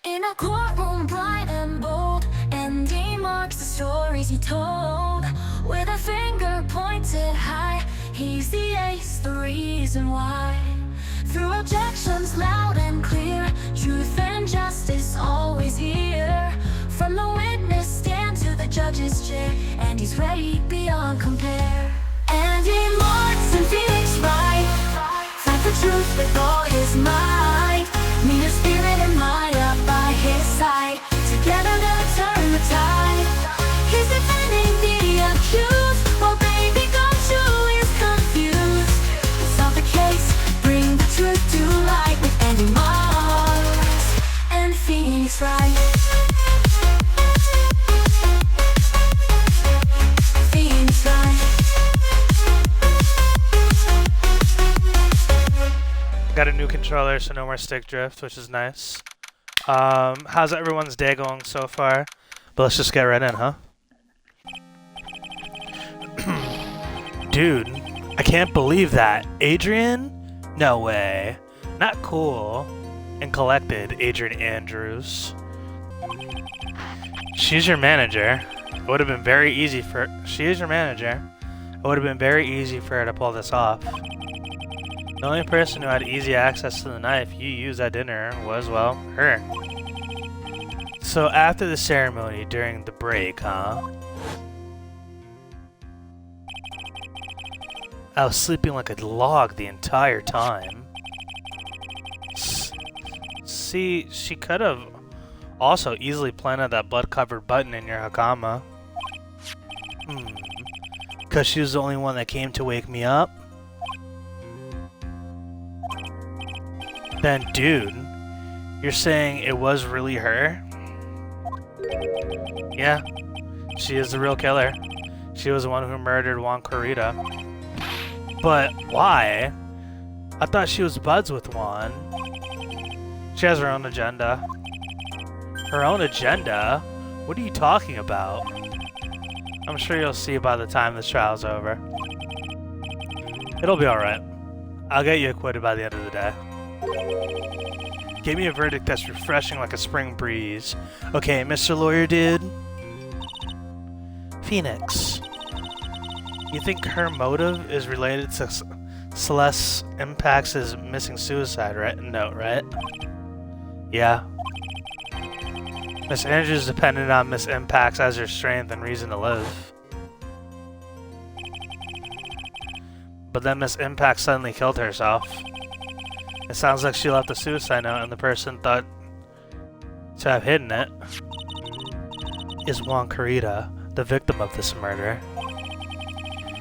In a courtroom bright and bold, Andy marks the stories he told. With a finger pointed high, he's the ace, the reason why. Through objections loud and clear, truth and justice always here. From the witness stand to the judge's chair, and he's ready beyond compare. Andy Marks and Phoenix Wright fight for truth with all his might. Mean of spirit and mind up by his side. Together they'll turn the tide. He's defending the accused, while baby Gumshoe is confused. Solve the case, bring the truth to light with Andy Marks and Phoenix Wright. Phoenix Wright. Got a new controller, so no more stick drift, which is nice. How's everyone's day going so far? But let's just get right in, huh? Dude, I can't believe that. Adrian? No way. Not cool. And collected, Adrian Andrews. She's your manager. It would have been very easy for... She is your manager. It would have been very easy for her to pull this off. The only person who had easy access to the knife you used at dinner was, well, her. So after the ceremony, during the break, huh? I was sleeping like a log the entire time. See, she could have also easily planted that blood-covered button in your hakama. Because she was the only one that came to wake me up? Then, dude, you're saying it was really her? Yeah, she is the real killer. She was the one who murdered Juan Corrida. But why? I thought she was buds with Juan. She has her own agenda. Her own agenda? What are you talking about? I'm sure you'll see by the time this trial's over. It'll be alright. I'll get you acquitted by the end of the day. Give me a verdict that's refreshing like a spring breeze. Okay, Mr. Lawyer Dude. Phoenix. You think her motive is related to Celeste Impacts' missing suicide note, right? Yeah. Miss Andrews depended on Miss Impacts as her strength and reason to live. But then Miss Impact suddenly killed herself. It sounds like she left a suicide note and the person thought to have hidden it is Juan Corrida, the victim of this murder.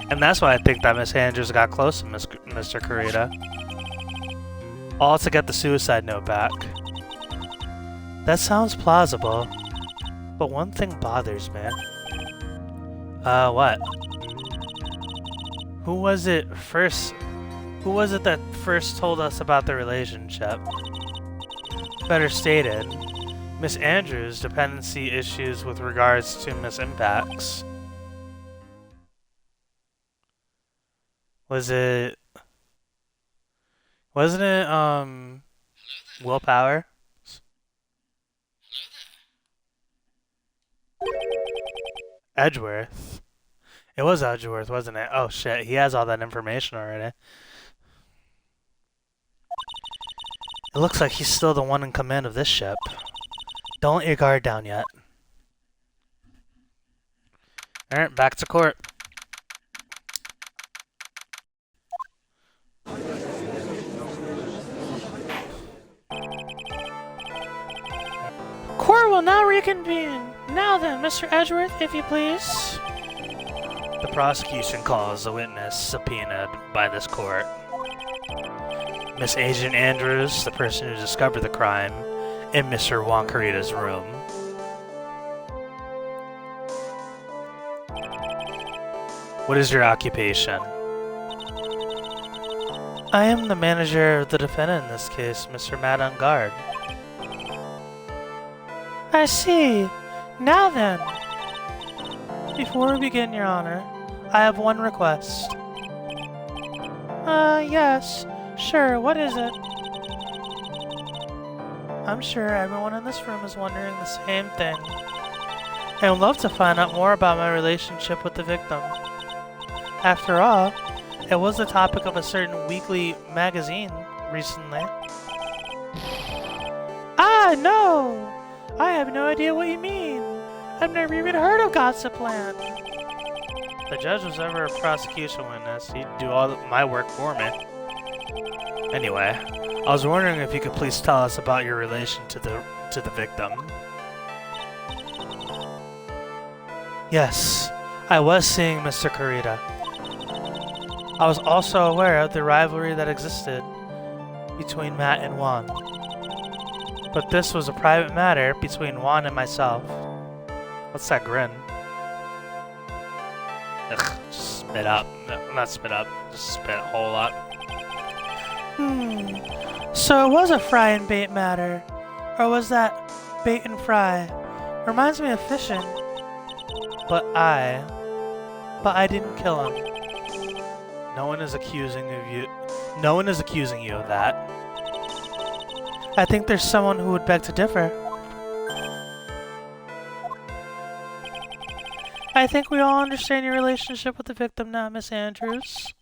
And that's why I think that Miss Andrews got close to Mr. Corrida. All to get the suicide note back. That sounds plausible. But one thing bothers me. What? Who was it that first told us about the relationship? Better stated, Miss Andrews' dependency issues with regards to Miss Impacts. Wasn't it, willpower? Edgeworth? It was Edgeworth, wasn't it? Oh shit, he has all that information already. It looks like he's still the one in command of this ship. Don't let your guard down yet. Alright, back to court. Court will now reconvene. Now then, Mr. Edgeworth, if you please. The prosecution calls the witness subpoenaed by this court. Miss Agent Andrews, the person who discovered the crime, in Mr. Juan Corrida's room. What is your occupation? I am the manager of the defendant in this case, Mr. Matt Engarde. I see. Now then. Before we begin, Your Honor, I have one request. Yes. Sure, what is it? I'm sure everyone in this room is wondering the same thing. I would love to find out more about my relationship with the victim. After all, it was the topic of a certain weekly magazine recently. Ah, no! I have no idea what you mean. I've never even heard of Gossipland. The judge was never a prosecution witness. He'd do all my work for me. Anyway, I was wondering if you could please tell us about your relation to the victim. Yes, I was seeing Mr. Corrida. I was also aware of the rivalry that existed between Matt and Juan. But this was a private matter between Juan and myself. What's that grin? Ugh, just spit up. No, not spit up, just spit a whole lot. So it was a fry and bait matter. Or was that bait and fry? Reminds me of fishing. But I didn't kill him. No one is accusing you of that. I think there's someone who would beg to differ. I think we all understand your relationship with the victim now, Miss Andrews.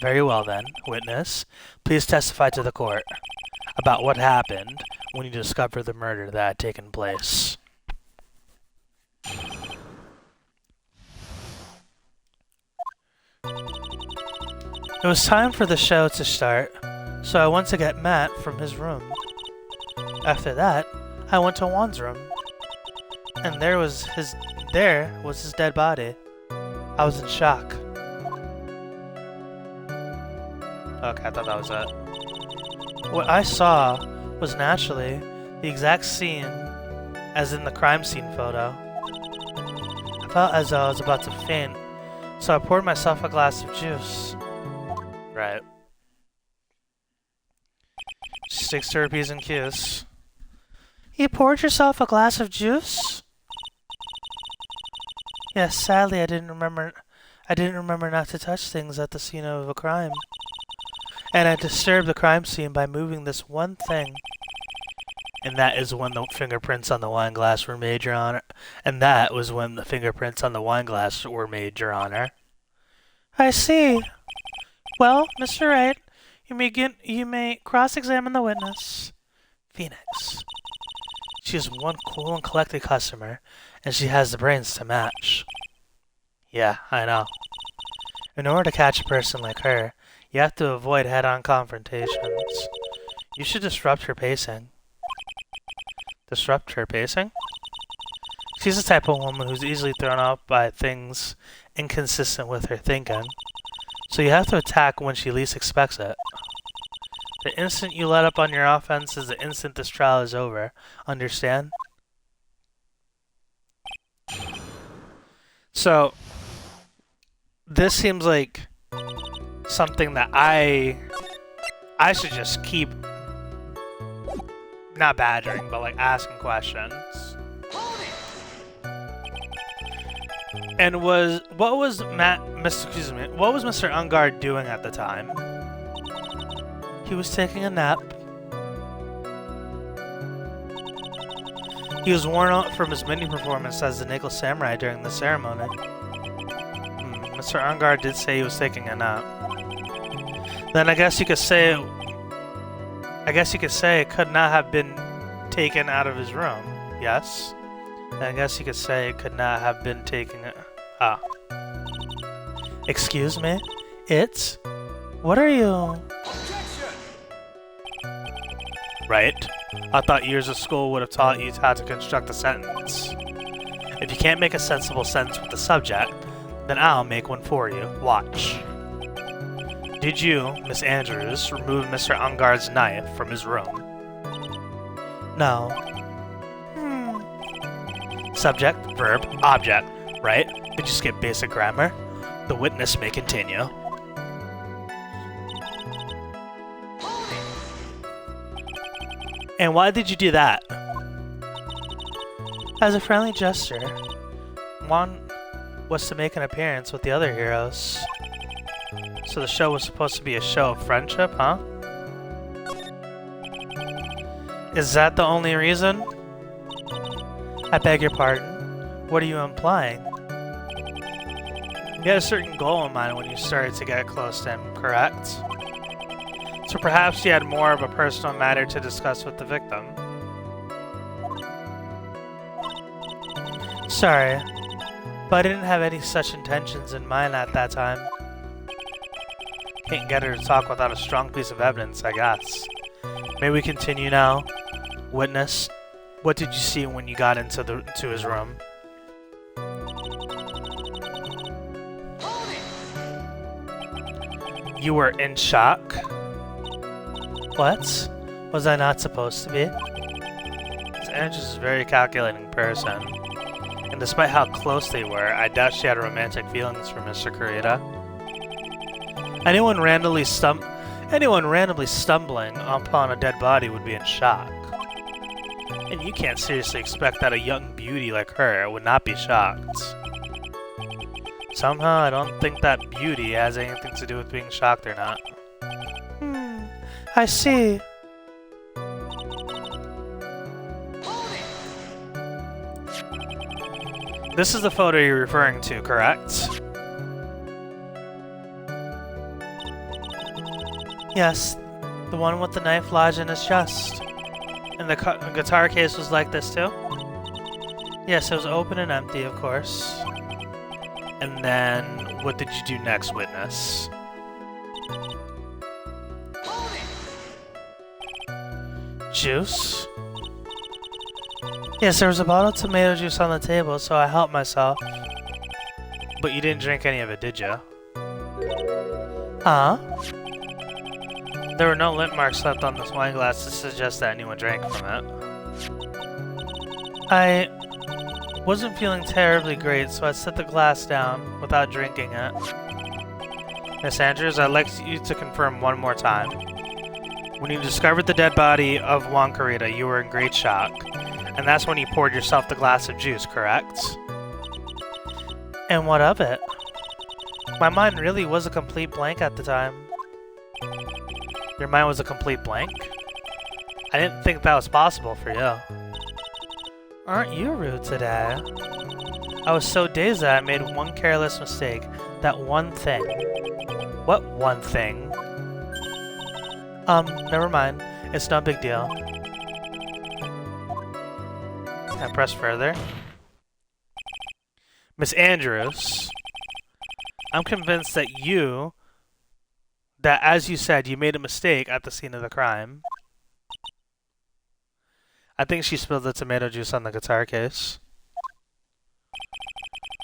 Very well then, witness. Please testify to the court about what happened when you discovered the murder that had taken place. It was time for the show to start, so I went to get Matt from his room. After that, I went to Juan's room, and there was his dead body. I was in shock. Okay, I thought that was it. What I saw was naturally the exact scene as in the crime scene photo. I felt as though I was about to faint, so I poured myself a glass of juice. Right. She sticks to her P's and Q's. You poured yourself a glass of juice? Yes, sadly I didn't remember not to touch things at the scene of a crime. And I disturbed the crime scene by moving this one thing. And that is when the fingerprints on the wine glass were made, Your Honor. And that was when the fingerprints on the wine glass were made, Your Honor. I see. Well, Mr. Wright, you may cross-examine the witness. Phoenix. She is one cool and collected customer, and she has the brains to match. Yeah, I know. In order to catch a person like her, you have to avoid head-on confrontations. You should disrupt her pacing. Disrupt her pacing? She's the type of woman who's easily thrown off by things inconsistent with her thinking. So you have to attack when she least expects it. The instant you let up on your offense is the instant this trial is over. Understand? So, this seems like something that I should just keep not badgering, but like asking questions. And what was Mr. Engarde doing at the time? He was taking a nap. He was worn out from his mini performance as the Nickel Samurai during the ceremony. Mr. Engarde did say he was taking a nap. Then I guess you could say it could not have been taken out of his room. Yes. Then I guess you could say it could not have been taken. Excuse me? It's? What are you? Right? I thought years of school would have taught you how to construct a sentence. If you can't make a sensible sentence with the subject, then I'll make one for you. Watch. Did you, Miss Andrews, remove Mr. Engarde's knife from his room? No. Subject, verb, object, right? Did you skip basic grammar? The witness may continue. And why did you do that? As a friendly gesture, Juan was to make an appearance with the other heroes. So the show was supposed to be a show of friendship, huh? Is that the only reason? I beg your pardon. What are you implying? You had a certain goal in mind when you started to get close to him, correct? So perhaps you had more of a personal matter to discuss with the victim. Sorry, but I didn't have any such intentions in mind at that time. Can't get her to talk without a strong piece of evidence, I guess. May we continue now? Witness, what did you see when you got into his room? You were in shock? What? Was I not supposed to be? Andrew's is a very calculating person. And despite how close they were, I doubt she had romantic feelings for Mr. Corrida. Anyone randomly stumbling upon a dead body would be in shock. And you can't seriously expect that a young beauty like her would not be shocked. Somehow, I don't think that beauty has anything to do with being shocked or not. I see. This is the photo you're referring to, correct? Yes, the one with the knife lodged in his chest. And the guitar case was like this too? Yes, it was open and empty, of course. And then, what did you do next, witness? Juice? Yes, there was a bottle of tomato juice on the table, so I helped myself. But you didn't drink any of it, did you? Huh? There were no lint marks left on this wine glass to suggest that anyone drank from it. I wasn't feeling terribly great, so I set the glass down without drinking it. Miss Andrews, I'd like you to confirm one more time. When you discovered the dead body of Juan Corrida, you were in great shock. And that's when you poured yourself the glass of juice, correct? And what of it? My mind really was a complete blank at the time. Your mind was a complete blank? I didn't think that was possible for you. Aren't you rude today? I was so dazed that I made one careless mistake. That one thing. What one thing? Never mind. It's no big deal. I press further. Miss Andrews, I'm convinced that as you said, you made a mistake at the scene of the crime. I think she spilled the tomato juice on the guitar case.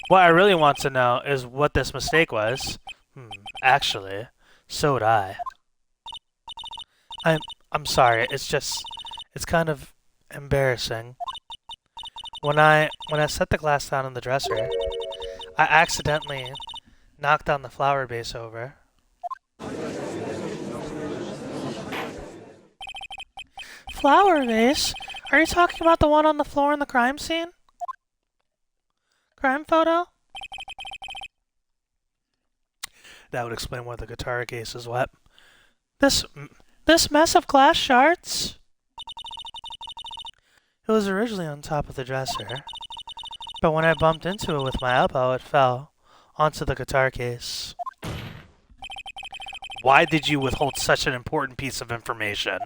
What I really want to know is what this mistake was. Actually, so would I. I'm sorry, it's kind of embarrassing. When I set the glass down on the dresser, I accidentally knocked down the flower vase over. Flower vase? Are you talking about the one on the floor in the crime scene? Crime photo? That would explain why the guitar case is wet. This mess of glass shards? It was originally on top of the dresser, but when I bumped into it with my elbow, it fell onto the guitar case. Why did you withhold such an important piece of information?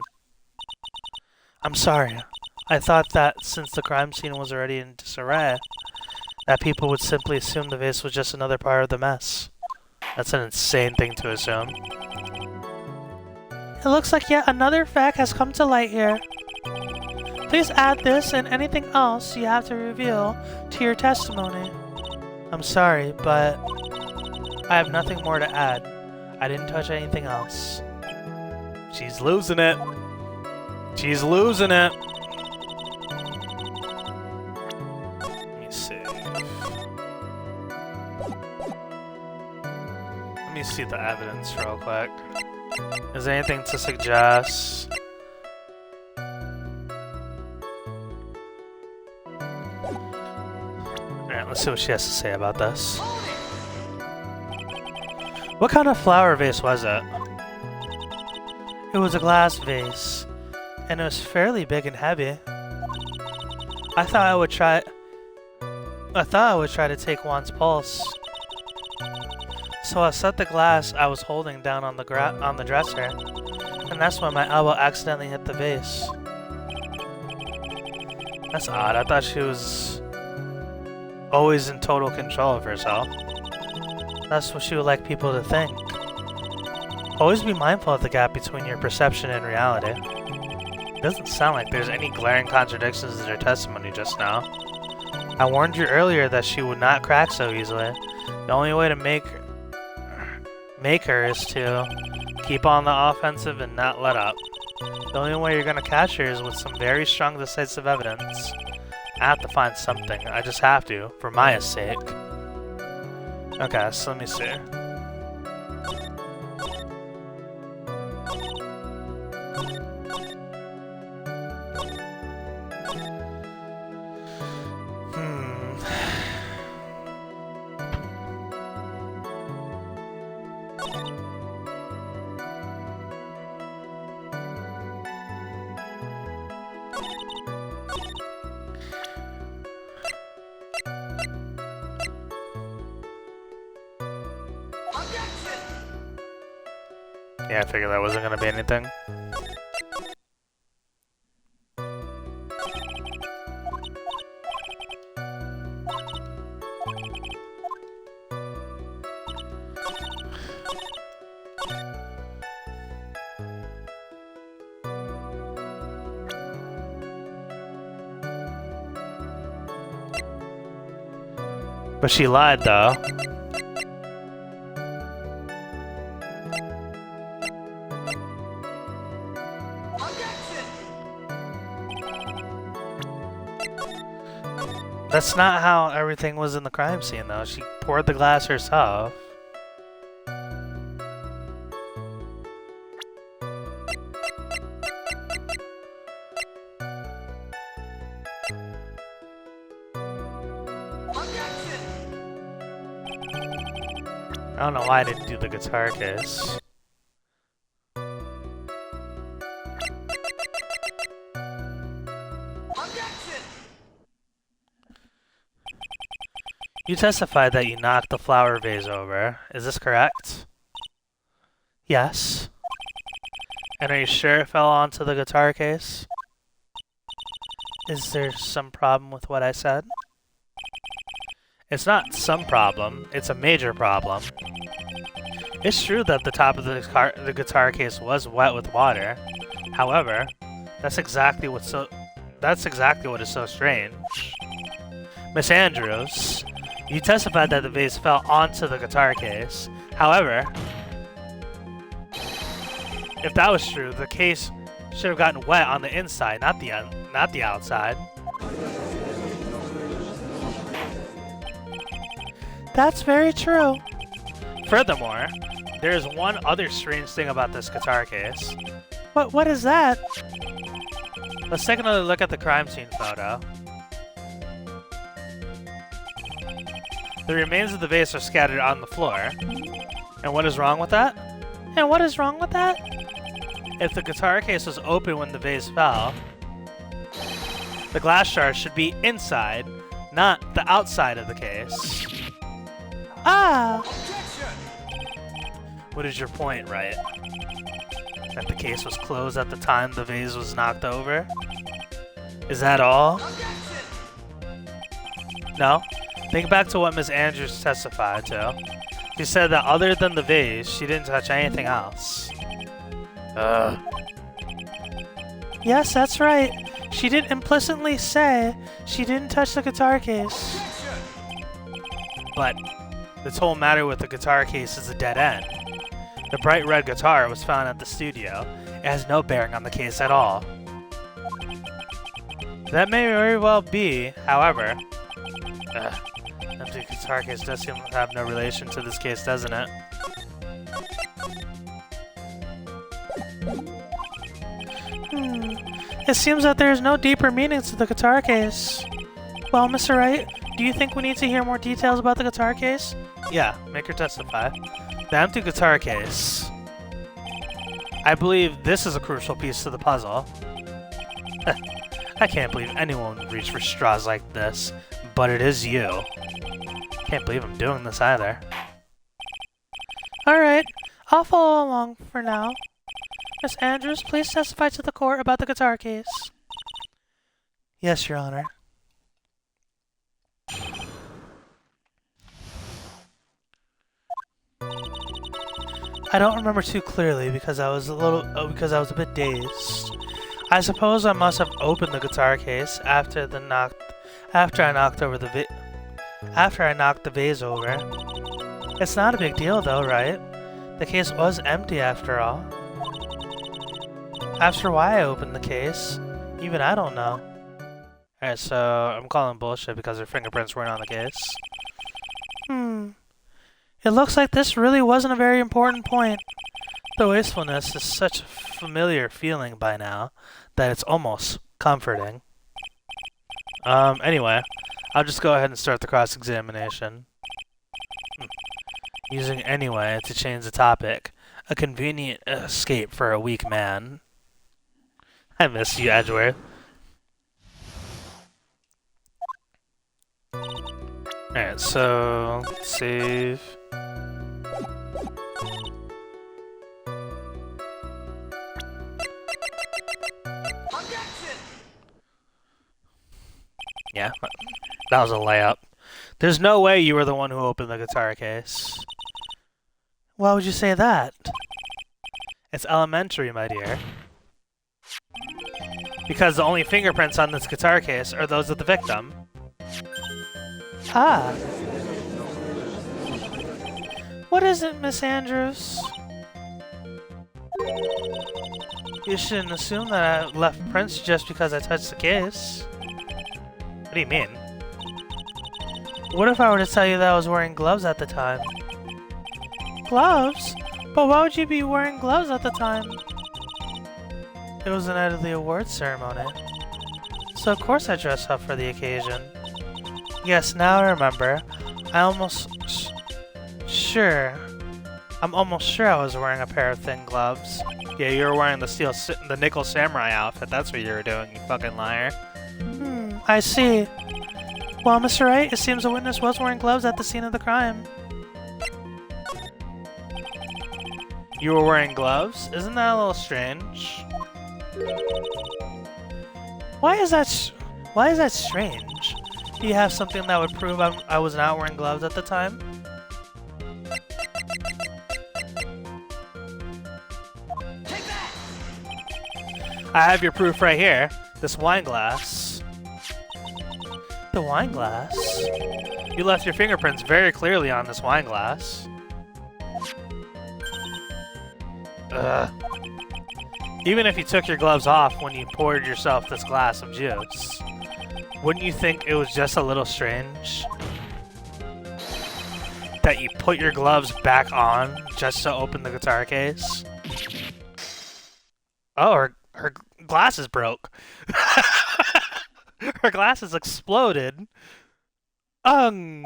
I'm sorry. I thought that since the crime scene was already in disarray, that people would simply assume the vase was just another part of the mess. That's an insane thing to assume. It looks like yet another fact has come to light here. Please add this and anything else you have to reveal to your testimony. I'm sorry, but I have nothing more to add. I didn't touch anything else. She's losing it. She's losing it. Let me see. Let me see the evidence real quick. Is there anything to suggest? Alright, let's see what she has to say about this. What kind of flower vase was it? It was a glass vase. and it was fairly big and heavy. I thought I would try to take Juan's pulse. So I set the glass I was holding down on the dresser, and that's when my elbow accidentally hit the vase. That's odd. I thought she was always in total control of herself. That's what she would like people to think. Always be mindful of the gap between your perception and reality. It doesn't sound like there's any glaring contradictions in her testimony just now. I warned you earlier that she would not crack so easily. The only way to make her is to keep on the offensive and not let up. The only way you're gonna catch her is with some very strong decisive evidence. I have to find something. I just have to, for Maya's sake. Okay, so let me see. Yeah, I figured that wasn't gonna be anything. But she lied, though. That's not how everything was in the crime scene, though. She poured the glass herself. I don't know why I didn't do the guitar case. You testified that you knocked the flower vase over. Is this correct? Yes. And are you sure it fell onto the guitar case? Is there some problem with what I said? It's not some problem, it's a major problem. It's true that the top of the guitar case was wet with water. However, that's exactly what is so strange. Miss Andrews, you testified that the vase fell onto the guitar case. However, if that was true, the case should have gotten wet on the inside, not the outside. That's very true. Furthermore, there is one other strange thing about this guitar case. What is that? Let's take another look at the crime scene photo. The remains of the vase are scattered on the floor. And what is wrong with that? And what is wrong with that? If the guitar case was open when the vase fell, the glass shards should be inside, not the outside of the case. Ah! What is your point, Wright? That the case was closed at the time the vase was knocked over? Is that all? No? Think back to what Miss Andrews testified to. She said that other than the vase, she didn't touch anything else. Yes, that's right. She did implicitly say she didn't touch the guitar case. But this whole matter with the guitar case is a dead end. The bright red guitar was found at the studio. It has no bearing on the case at all. That may very well be, however... empty guitar case does seem to have no relation to this case, doesn't it? It seems that there is no deeper meaning to the guitar case. Well, Mr. Wright, do you think we need to hear more details about the guitar case? Yeah, make her testify. The empty guitar case. I believe this is a crucial piece to the puzzle. I can't believe anyone would reach for straws like this, but it is you. Can't believe I'm doing this either. Alright, I'll follow along for now. Miss Andrews, please testify to the court about the guitar case. Yes, Your Honor. I don't remember too clearly because I was a bit dazed. I suppose I must have opened the guitar case after I knocked the vase over. It's not a big deal though, right? The case was empty after all. As for why I opened the case, even I don't know. Alright, so I'm calling bullshit because her fingerprints weren't on the case. It looks like this really wasn't a very important point. The wastefulness is such a familiar feeling by now that it's almost comforting. Anyway, I'll just go ahead and start the cross-examination. Using anyway to change the topic. A convenient escape for a weak man. I miss you, Edgeworth. Alright, so save. Yeah, that was a layup. There's no way you were the one who opened the guitar case. Why would you say that? It's elementary, my dear. Because the only fingerprints on this guitar case are those of the victim. Ah. What is it, Miss Andrews? You shouldn't assume that I left prints just because I touched the case. What do you mean? What if I were to tell you that I was wearing gloves at the time? Gloves? But why would you be wearing gloves at the time? It was the night of the awards ceremony. So of course I dressed up for the occasion. Yes, now I remember. I'm almost sure I was wearing a pair of thin gloves. Yeah, you were wearing the nickel samurai outfit. That's what you were doing, you fucking liar. I see. Well, Mr. Wright, it seems the witness was wearing gloves at the scene of the crime. You were wearing gloves? Isn't that a little strange? Why is that strange? Do you have something that would prove I was not wearing gloves at the time? Take that! I have your proof right here. This wine glass. The wine glass? You left your fingerprints very clearly on this wine glass. Ugh. Even if you took your gloves off when you poured yourself this glass of juice, wouldn't you think it was just a little strange that you put your gloves back on just to open the guitar case? Oh, her glasses broke. Her glasses exploded. Order!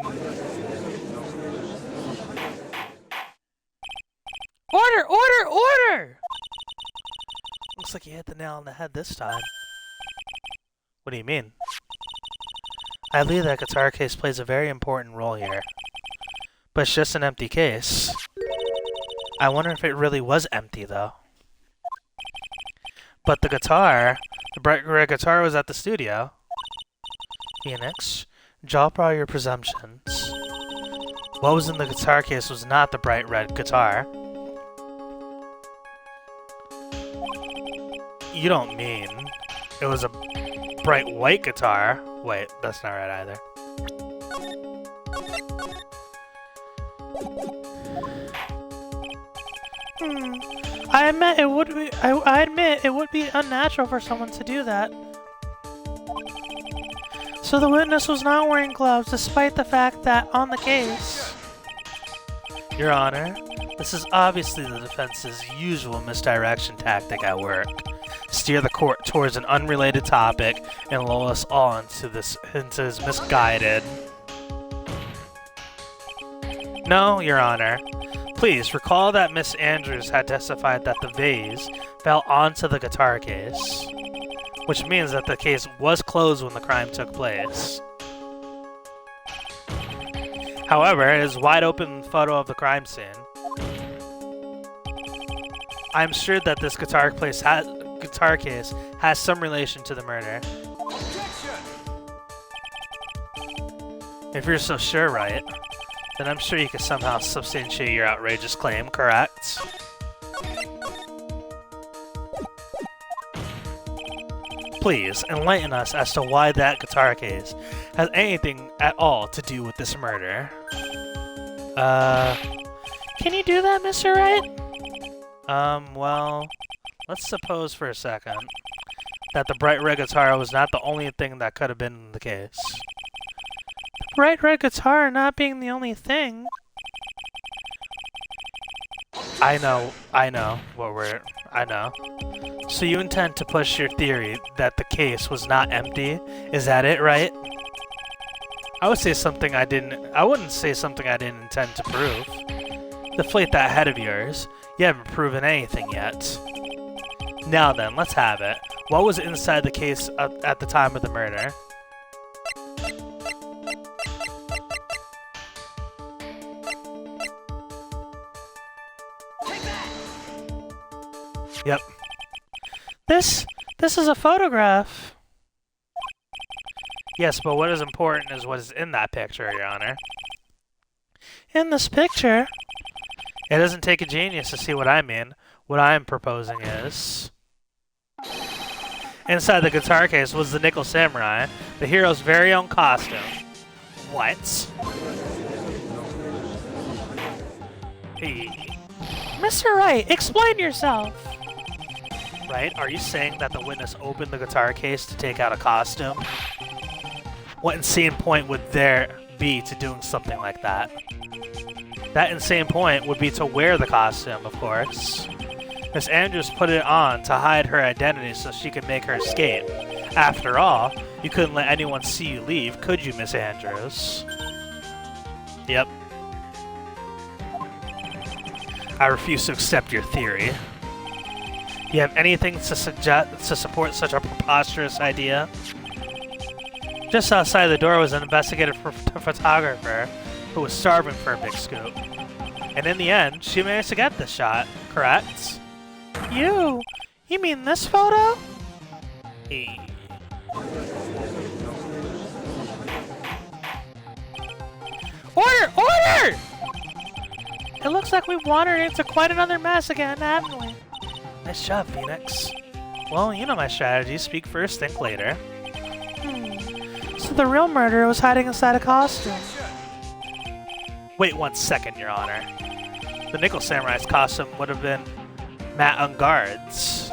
Order! Order! Looks like you hit the nail on the head this time. What do you mean? I believe that guitar case plays a very important role here. But it's just an empty case. I wonder if it really was empty, though. But the bright red guitar was at the studio. Phoenix, drop all your presumptions. What was in the guitar case was not the bright red guitar. You don't mean it was a bright white guitar? Wait, that's not right either. I admit it would be unnatural for someone to do that. So the witness was not wearing gloves despite the fact that on the case. Your Honor, this is obviously the defense's usual misdirection tactic at work. Steer the court towards an unrelated topic and lull us all into his misguided. No, Your Honor. Please recall that Miss Andrews had testified that the vase fell onto the guitar case. which means that the case was closed when the crime took place. However, it is a wide open photo of the crime scene. I'm sure that this guitar case has some relation to the murder. If you're so sure, Wright, then I'm sure you can somehow substantiate your outrageous claim, correct? Please, enlighten us as to why that guitar case has anything at all to do with this murder. Can you do that, Mr. Wright? Well, let's suppose for a second that the bright red guitar was not the only thing that could have been in the case. Bright red guitar not being the only thing. I know I know. So you intend to push your theory that the case was not empty? Is that it, right? I wouldn't say something I didn't intend to prove. Deflate that head of yours. You haven't proven anything yet. Now then, let's have it. What was inside the case at the time of the murder? Yep. This is a photograph. Yes, but what is important is what is in that picture, Your Honor. In this picture? It doesn't take a genius to see what I mean. What I am proposing is... Inside the guitar case was the Nickel Samurai, the hero's very own costume. What? Hey. Mr. Wright, explain yourself! Right? Are you saying that the witness opened the guitar case to take out a costume? What insane point would there be to doing something like that? That insane point would be to wear the costume, of course. Miss Andrews put it on to hide her identity so she could make her escape. After all, you couldn't let anyone see you leave, could you, Miss Andrews? Yep. I refuse to accept your theory. You have anything to support such a preposterous idea? Just outside the door was an investigative photographer who was starving for a big scoop. And in the end, she managed to get this shot, correct? You mean this photo? Hey. Order! Order! It looks like we've wandered into quite another mess again, haven't we? Nice job, Phoenix. Well, you know my strategy. Speak first, think later. So the real murderer was hiding inside a costume. Wait 1 second, Your Honor. The Nickel Samurai's costume would have been Matt Engarde's.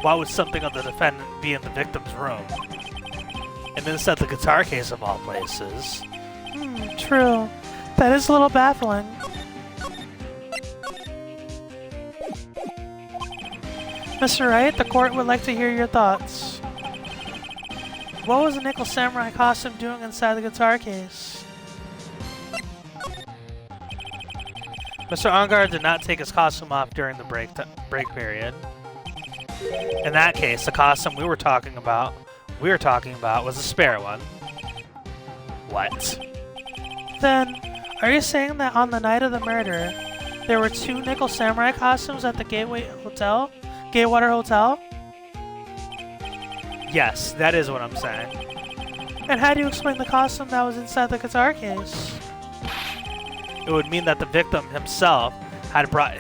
Why would something of the defendant be in the victim's room? And inside the guitar case of all places. True. That is a little baffling. Mr. Wright, the court would like to hear your thoughts. What was the Nickel Samurai costume doing inside the guitar case? Mr. Engarde did not take his costume off during the break period. In that case, the costume we were talking about was a spare one. What? Then, are you saying that on the night of the murder, there were 2 Nickel Samurai costumes at the Gateway Hotel? Yes, that is what I'm saying. And how do you explain the costume that was inside the guitar case? It would mean that the victim himself had brought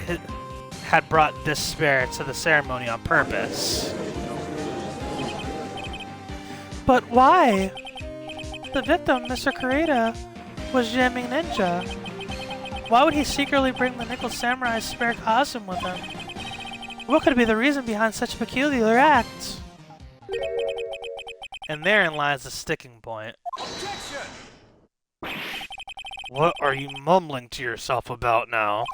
this spare to the ceremony on purpose. But why? The victim, Mr. Corrida, was jamming ninja. Why would he secretly bring the Nickel Samurai's spare costume with him? What could be the reason behind such a peculiar act? And therein lies the sticking point. Objection! What are you mumbling to yourself about now?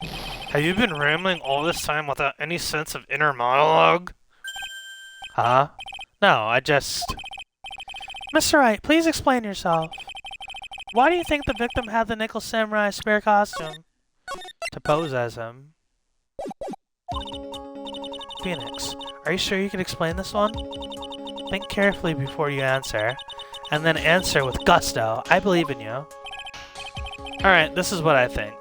Have you been rambling all this time without any sense of inner monologue? Huh? No, I just... Mr. Wright, please explain yourself. Why do you think the victim had the Nickel Samurai's spare costume? To pose as him. Phoenix, Are you sure you can explain this one? Think carefully before you answer, and then answer with gusto. I believe in you. Alright, this is what I think.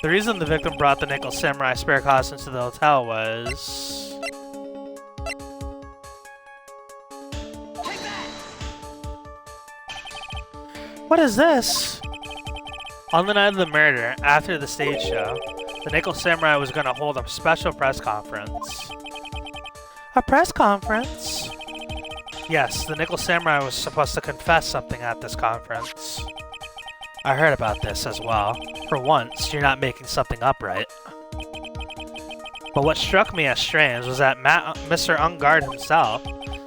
The reason the victim brought the Nickel Samurai spare costumes to the hotel was... What is this? On the night of the murder, after the stage show, the Nickel Samurai was going to hold a special press conference. A press conference? Yes, the Nickel Samurai was supposed to confess something at this conference. I heard about this as well. For once, you're not making something up right. But what struck me as strange was that Mr. Engarde himself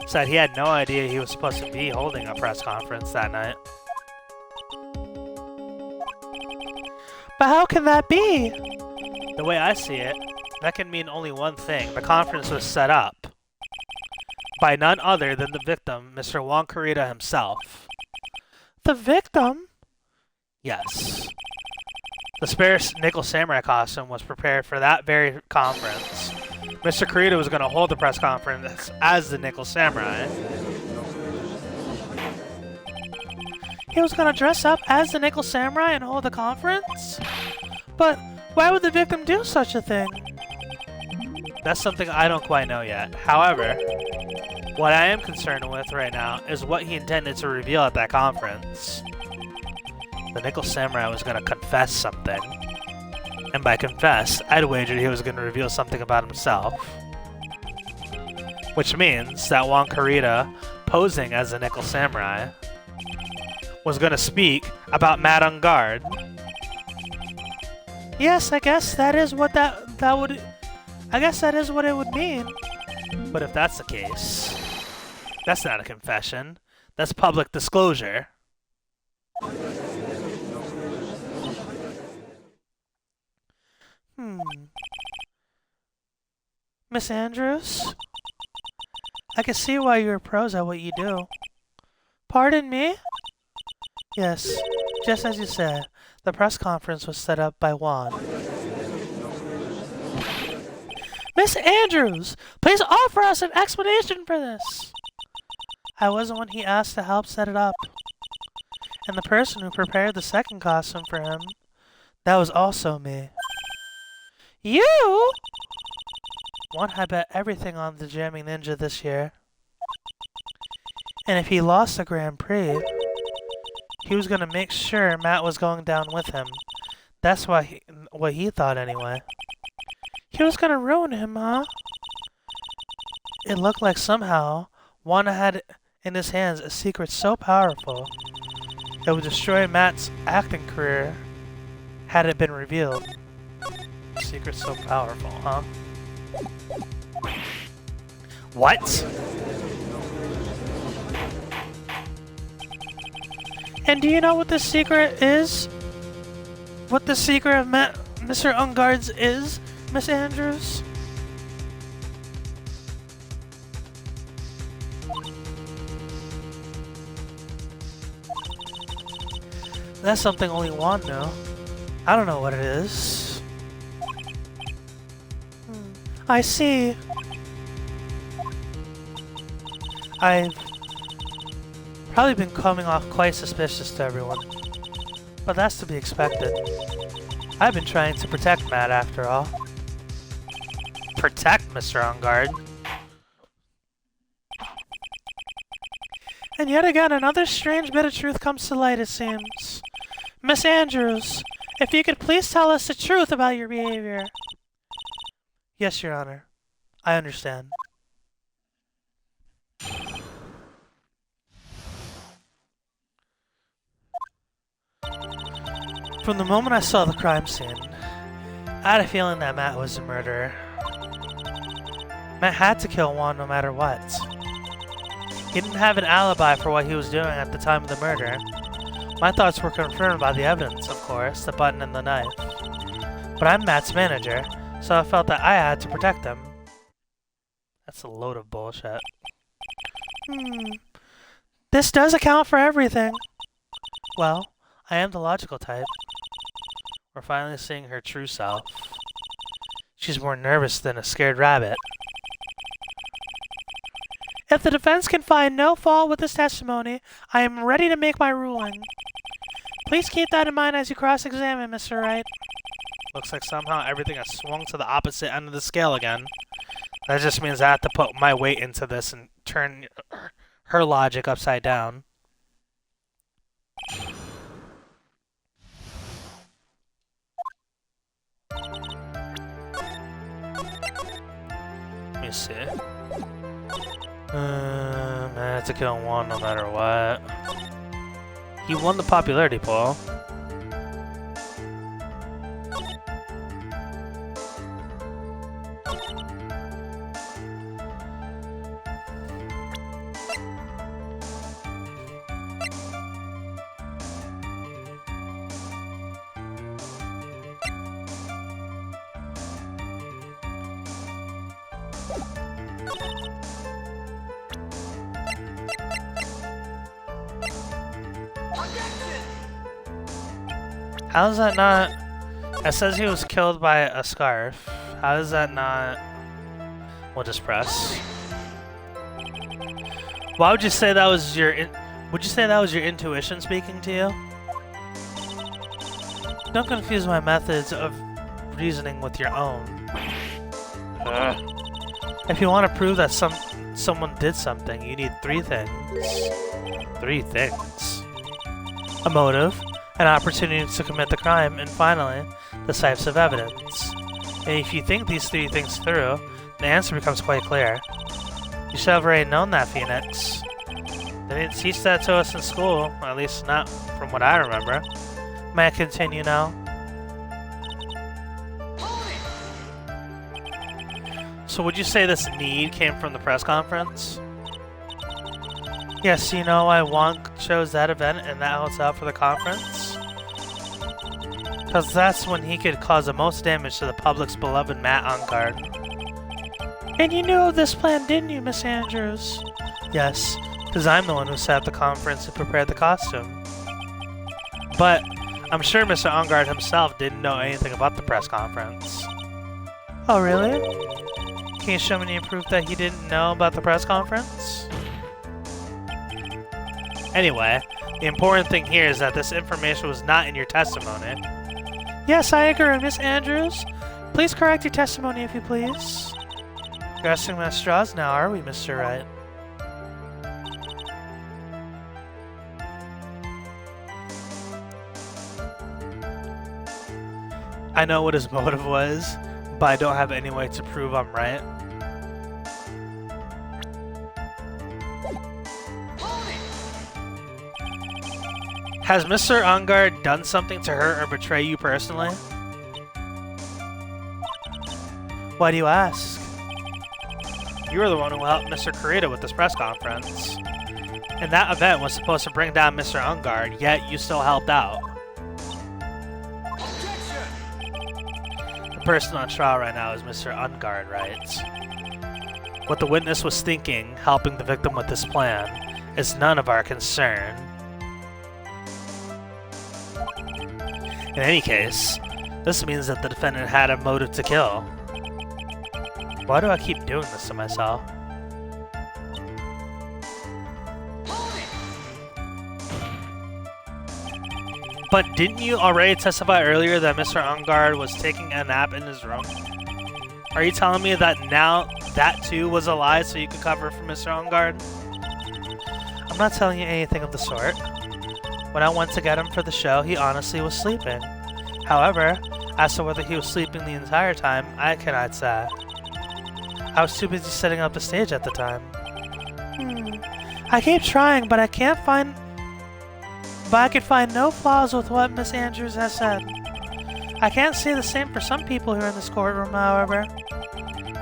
said he had no idea he was supposed to be holding a press conference that night. But how can that be? The way I see it, that can mean only one thing. The conference was set up by none other than the victim, Mr. Juan Corrida himself. The victim? Yes. The spare Nickel Samurai costume was prepared for that very conference. Mr. Corrida was going to hold the press conference as the Nickel Samurai. He was going to dress up as the Nickel Samurai and hold the conference? But why would the victim do such a thing? That's something I don't quite know yet. However, what I am concerned with right now is what he intended to reveal at that conference. The Nickel Samurai was going to confess something. And by confess, I'd wagered he was going to reveal something about himself. Which means that Juan Corrida, posing as the Nickel Samurai, was going to speak about Engarde. Yes, I guess that is what that would... I guess that is what it would mean. But if that's the case, that's not a confession. That's public disclosure. Miss Andrews? I can see why you're pros at what you do. Pardon me? Yes, just as you said, the press conference was set up by Juan. Miss Andrews, please offer us an explanation for this. I was the one he asked to help set it up. And the person who prepared the second costume for him, that was also me. You? Juan had bet everything on the Jamming Ninja this year. And if he lost the Grand Prix, he was going to make sure Matt was going down with him. That's what he thought anyway. He was going to ruin him, huh? It looked like somehow Juan had in his hands a secret so powerful it would destroy Matt's acting career had it been revealed. Secret so powerful, huh? What? And do you know what the secret is? What the secret of Mr. Engarde's is, Miss Andrews? That's something only Juan knows. I don't know what it is. I see. I've probably been coming off quite suspicious to everyone, but that's to be expected. I've been trying to protect Matt after all. Protect Mr. Engarde? And yet again, another strange bit of truth comes to light, it seems. Miss Andrews, if you could please tell us the truth about your behavior. Yes, Your Honor. I understand. From the moment I saw the crime scene, I had a feeling that Matt was the murderer. Matt had to kill Juan no matter what. He didn't have an alibi for what he was doing at the time of the murder. My thoughts were confirmed by the evidence, of course, the button and the knife. But I'm Matt's manager, so I felt that I had to protect him. That's a load of bullshit. This does account for everything. Well, I am the logical type. We're finally seeing her true self. She's more nervous than a scared rabbit. If the defense can find no fault with this testimony, I am ready to make my ruling. Please keep that in mind as you cross-examine, Mr. Wright. Looks like somehow everything has swung to the opposite end of the scale again. That just means I have to put my weight into this and turn her logic upside down. Let me see. I have to kill one no matter what. He won the popularity poll. How is that not... It says he was killed by a scarf. How is that not... We'll just press. Why would you say that was your... Would you say that was your intuition speaking to you? Don't confuse my methods of reasoning with your own. If you want to prove that someone did something, you need three things. Three things. A motive, an opportunity to commit the crime, and finally, the types of evidence. And if you think these three things through, the answer becomes quite clear. You should have already known that, Phoenix. They didn't teach that to us in school, at least not from what I remember. May I continue now? So would you say this need came from the press conference? Yes, you know why Juan chose that event and that hotel for the conference? Because that's when he could cause the most damage to the public's beloved Matt Engarde. And you knew of this plan, didn't you, Miss Andrews? Yes, because I'm the one who set up the conference and prepared the costume. But I'm sure Mr. Engarde himself didn't know anything about the press conference. Oh, really? Can you show me any proof that he didn't know about the press conference? Anyway, the important thing here is that this information was not in your testimony. Yes, I agree, Miss Andrews. Please correct your testimony if you please. Grasping my straws now, are we, Mr. Wright? I know what his motive was, but I don't have any way to prove I'm right. Has Mr. Engarde done something to hurt or betray you personally? Why do you ask? You were the one who helped Mr. Corrida with this press conference. And that event was supposed to bring down Mr. Engarde, yet you still helped out. The person on trial right now is Mr. Engarde, right? What the witness was thinking, helping the victim with this plan, is none of our concern. In any case, this means that the defendant had a motive to kill. Why do I keep doing this to myself? But didn't you already testify earlier that Mr. Engarde was taking a nap in his room? Are you telling me that now that too was a lie so you could cover for Mr. Engarde? I'm not telling you anything of the sort. When I went to get him for the show, he honestly was sleeping. However, as to whether he was sleeping the entire time, I cannot say. I was too busy setting up the stage at the time. I keep trying, but I can't find... But I could find no flaws with what Miss Andrews has said. I can't say the same for some people here in this courtroom, however.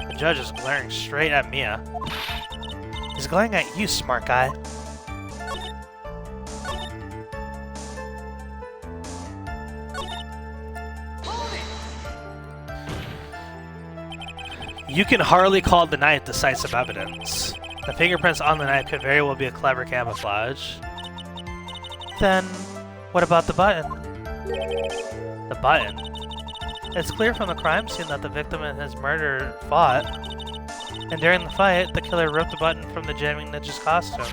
The judge is glaring straight at Mia. He's glaring at you, smart guy. You can hardly call the knife decisive evidence. The fingerprints on the knife could very well be a clever camouflage. Then, what about the button? The button? It's clear from the crime scene that the victim and his murderer fought. And during the fight, the killer ripped the button from the jamming ninja's costume.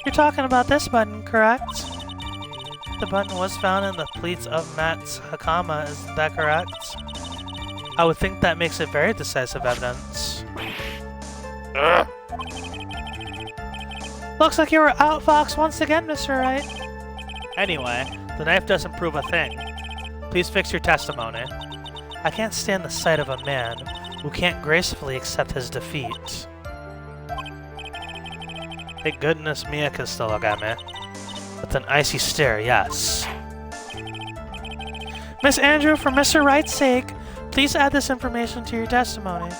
You're talking about this button, correct? The button was found in the pleats of Matt's Hakama, is that correct? I would think that makes it very decisive evidence. Ugh. Looks like you were outfoxed once again, Mr. Wright. Anyway, the knife doesn't prove a thing. Please fix your testimony. I can't stand the sight of a man who can't gracefully accept his defeat. Thank goodness Mia can still look at me. With an icy stare, yes. Miss Andrew, for Mr. Wright's sake, please add this information to your testimony.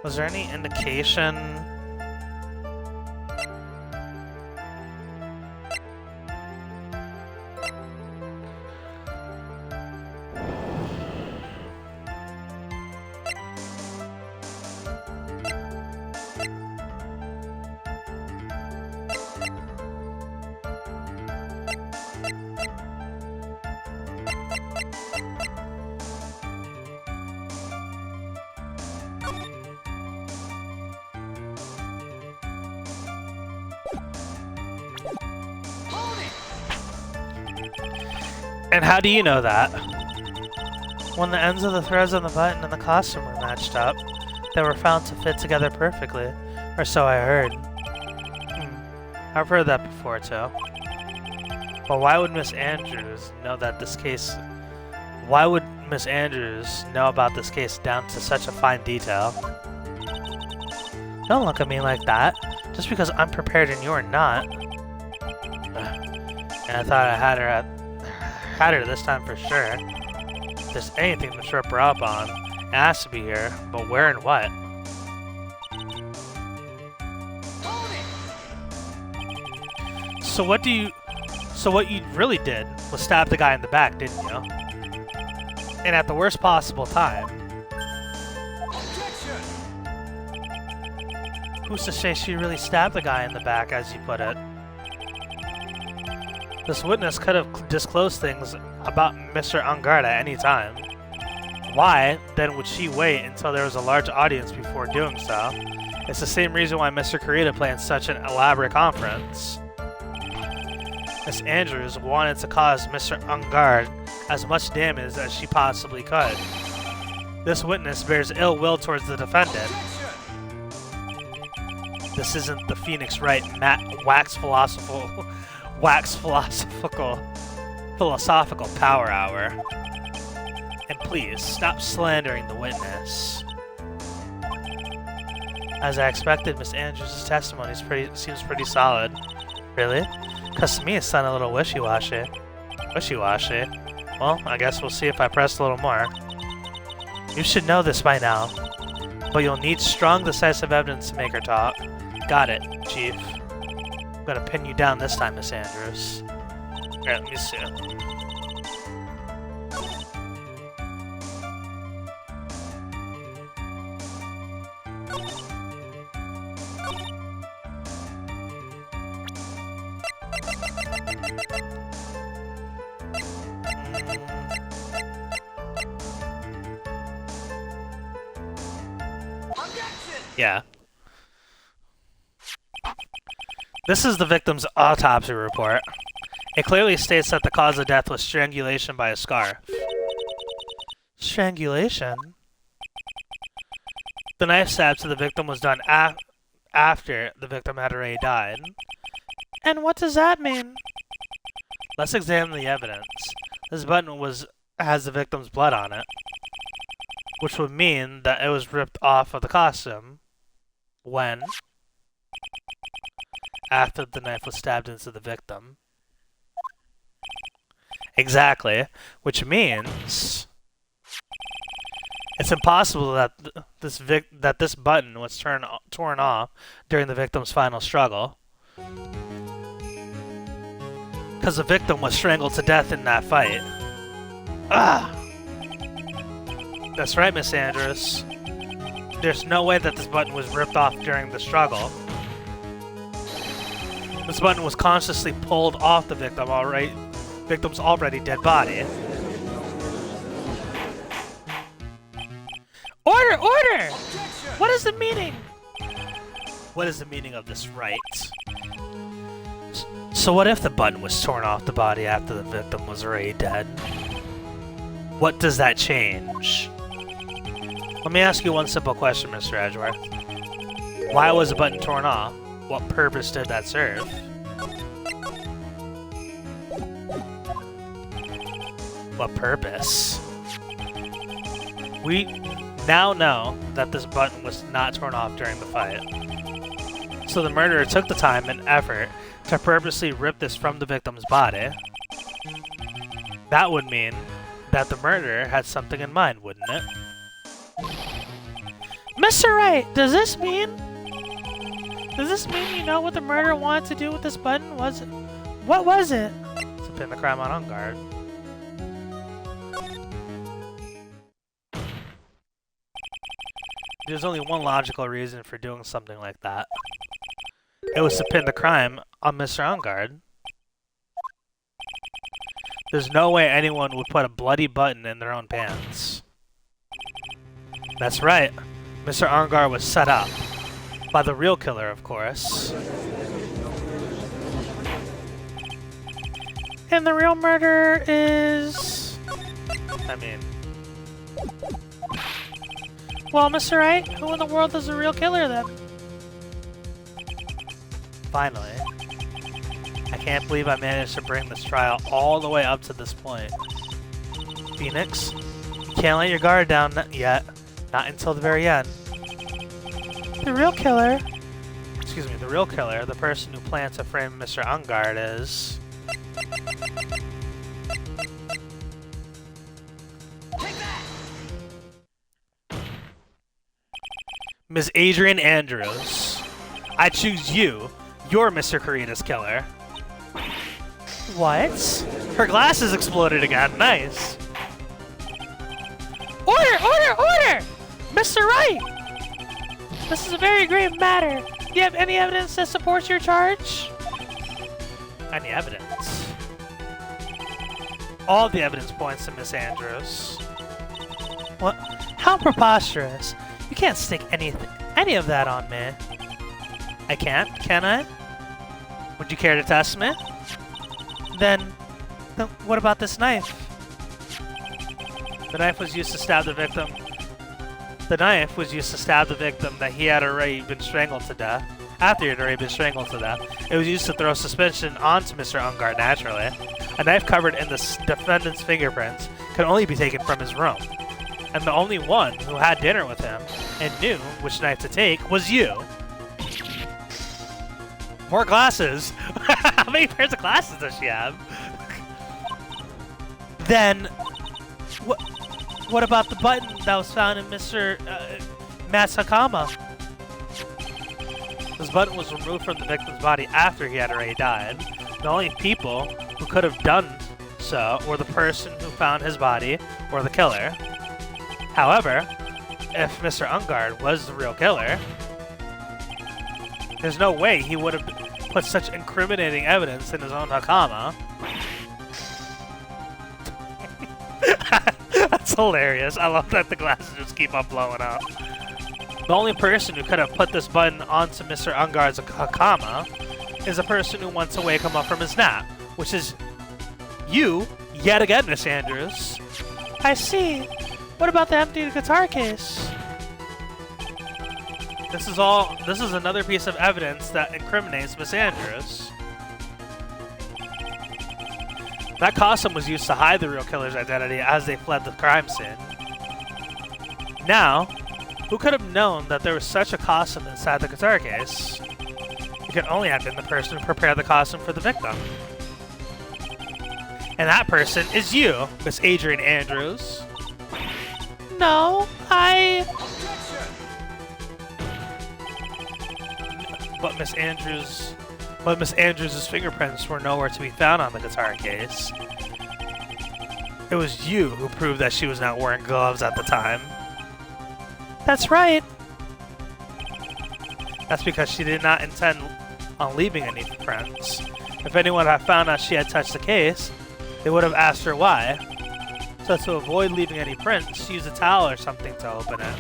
Was there any indication? And how do you know that? When the ends of the threads on the button and the costume were matched up, they were found to fit together perfectly. Or so I heard. I've heard that before too. But why would Miss Andrews know that this case... Why would Miss Andrews know about this case down to such a fine detail? Don't look at me like that. Just because I'm prepared and you're not. And I thought I had her this time for sure. If there's anything to trip her up on, it has to be here, but where and what? So what you really did was stab the guy in the back, didn't you? And at the worst possible time. Who's to say she really stabbed the guy in the back, as you put it? This witness could have disclosed things about Mr. Engarde at any time. Why, then, would she wait until there was a large audience before doing so? It's the same reason why Mr. Corrida planned such an elaborate conference. Miss Andrews wanted to cause Mr. Engarde as much damage as she possibly could. This witness bears ill will towards the defendant. This isn't the Phoenix Wright wax philosophical power hour. And please, stop slandering the witness. As I expected, Miss Andrews' testimony seems pretty solid. Really? Because to me it sounded a little wishy-washy. Wishy-washy? Well, I guess we'll see if I press a little more. You should know this by now. But you'll need strong, decisive evidence to make her talk. Got it, Chief. I'm gonna pin you down this time, Miss Andrews. Here, let me see. Yeah. This is the victim's autopsy report. It clearly states that the cause of death was strangulation by a scarf. Strangulation? The knife stab to the victim was done after the victim had already died. And what does that mean? Let's examine the evidence. This button has the victim's blood on it, which would mean that it was ripped off of the costume. When? After the knife was stabbed into the victim. Exactly. Which means it's impossible that this button was torn off during the victim's final struggle. because the victim was strangled to death in that fight. Ah! That's right, Miss Andrews. There's no way that this button was ripped off during the struggle. This button was consciously pulled off the victim's already dead body. Order! Order! What is the meaning? What is the meaning of this right? So what if the button was torn off the body after the victim was already dead? What does that change? Let me ask you one simple question, Mr. Edgeworth. Why was the button torn off? What purpose did that serve? What purpose? We now know that this button was not torn off during the fight. So the murderer took the time and effort to purposely rip this from the victim's body. That would mean that the murderer had something in mind, wouldn't it? Mr. Wright, does this mean you know what the murderer wanted to do with this button? What was it? To pin the crime on Engarde. There's only one logical reason for doing something like that. It was to pin the crime on Mr. Engarde. There's no way anyone would put a bloody button in their own pants. That's right. Mr. Engarde was set up. By the real killer, of course. And the real murderer is... Well, Mr. Wright, who in the world is the real killer, then? Finally. I can't believe I managed to bring this trial all the way up to this point. Phoenix, you can't let your guard down yet. Not until the very end. The real killer, the person who planned to frame Mr. Engarde is... Ms. Adrian Andrews. I choose you. You're Mr. Corrida's killer. What? Her glasses exploded again. Nice. Order! Order! Order! Mr. Wright! This is a very grave matter. Do you have any evidence that supports your charge? Any evidence? All the evidence points to Miss Andrews. What? How preposterous. You can't stick any of that on me. I can't, can I? Would you care to test me? Then what about this knife? The knife was used to stab the victim. The knife was used to stab the victim that he had already been strangled to death. After he had already been strangled to death, it was used to throw suspicion onto Mr. Engarde naturally. A knife covered in the defendant's fingerprints could only be taken from his room. And the only one who had dinner with him and knew which knife to take was you. More glasses? How many pairs of glasses does she have? Then, what about the button that was found in Mr. Masakama? This button was removed from the victim's body after he had already died. The only people who could have done so were the person who found his body or the killer. However, if Mr. Engarde was the real killer, there's no way he would have put such incriminating evidence in his own Hakama. That's hilarious. I love that the glasses just keep on blowing up. The only person who could have put this button onto Mr. Engarde's Hakama is a person who wants to wake him up from his nap, which is you, yet again, Miss Andrews. I see. What about the empty guitar case? This is another piece of evidence that incriminates Miss Andrews. That costume was used to hide the real killer's identity as they fled the crime scene. Now, who could have known that there was such a costume inside the guitar case? It could only have been the person who prepared the costume for the victim. And that person is you, Miss Adrian Andrews. No, But Miss Andrews, But Miss Andrews' fingerprints were nowhere to be found on the guitar case. It was you who proved that she was not wearing gloves at the time. That's right. That's because she did not intend on leaving any prints. If anyone had found out she had touched the case, they would have asked her why. So to avoid leaving any prints, she used a towel or something to open it.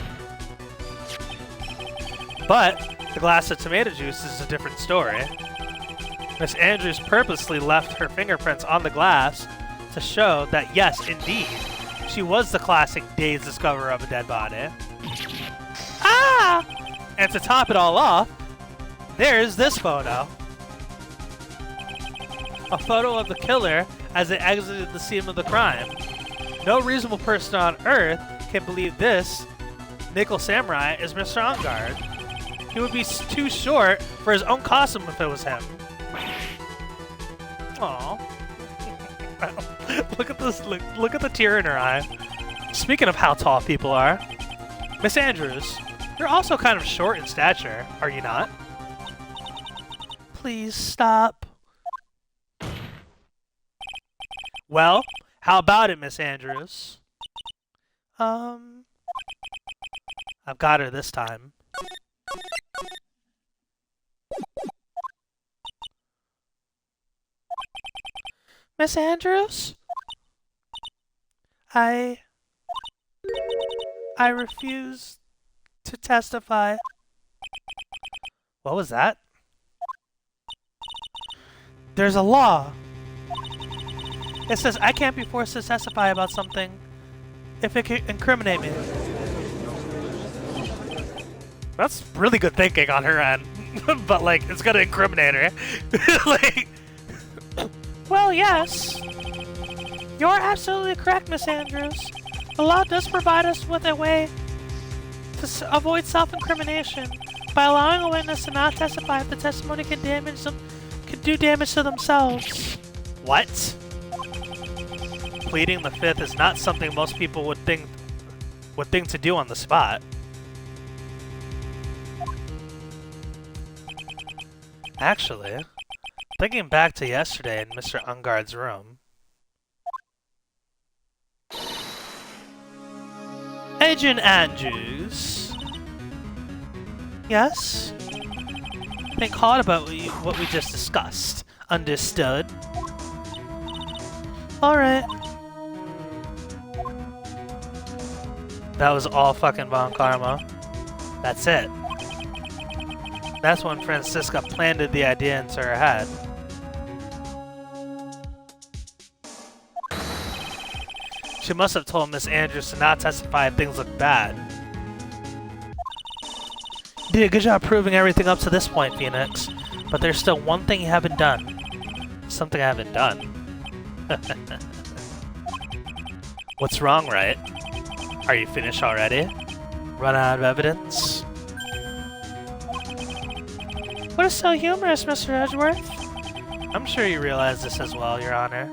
But the glass of tomato juice is a different story. Miss Andrews purposely left her fingerprints on the glass to show that yes, indeed, she was the classic day's discoverer of a dead body. Ah! And to top it all off, there's this photo. A photo of the killer as they exited the scene of the crime. No reasonable person on Earth can believe this nickel samurai is Mr. Engarde. He would be too short for his own costume if it was him. Aww. Look at this, look at the tear in her eye. Speaking of how tall people are, Miss Andrews, you're also kind of short in stature, are you not? Please stop. Well, how about it, Miss Andrews? I've got her this time. Miss Andrews? I refuse to testify. What was that? There's a law. It says I can't be forced to testify about something if it could incriminate me. That's really good thinking on her end. But, like, it's gonna incriminate her. Like... Well, yes. You're absolutely correct, Miss Andrews. The law does provide us with a way to avoid self-incrimination by allowing a witness to not testify if the testimony can do damage to themselves. What? Pleading the fifth is not something most people would think to do on the spot. Actually, thinking back to yesterday in Mr. Engarde's room. Agent Andrews. Yes? Think hard about what we just discussed. Understood? Alright. That was all fucking Von Karma. That's it. That's when Francisca planted the idea into her head. She must have told Miss Andrews to not testify if things look bad. You did a good job proving everything up to this point, Phoenix. But there's still one thing you haven't done. Something I haven't done. What's wrong, Wright? Are you finished already? Run out of evidence? What is so humorous, Mr. Edgeworth? I'm sure you realize this as well, Your Honor.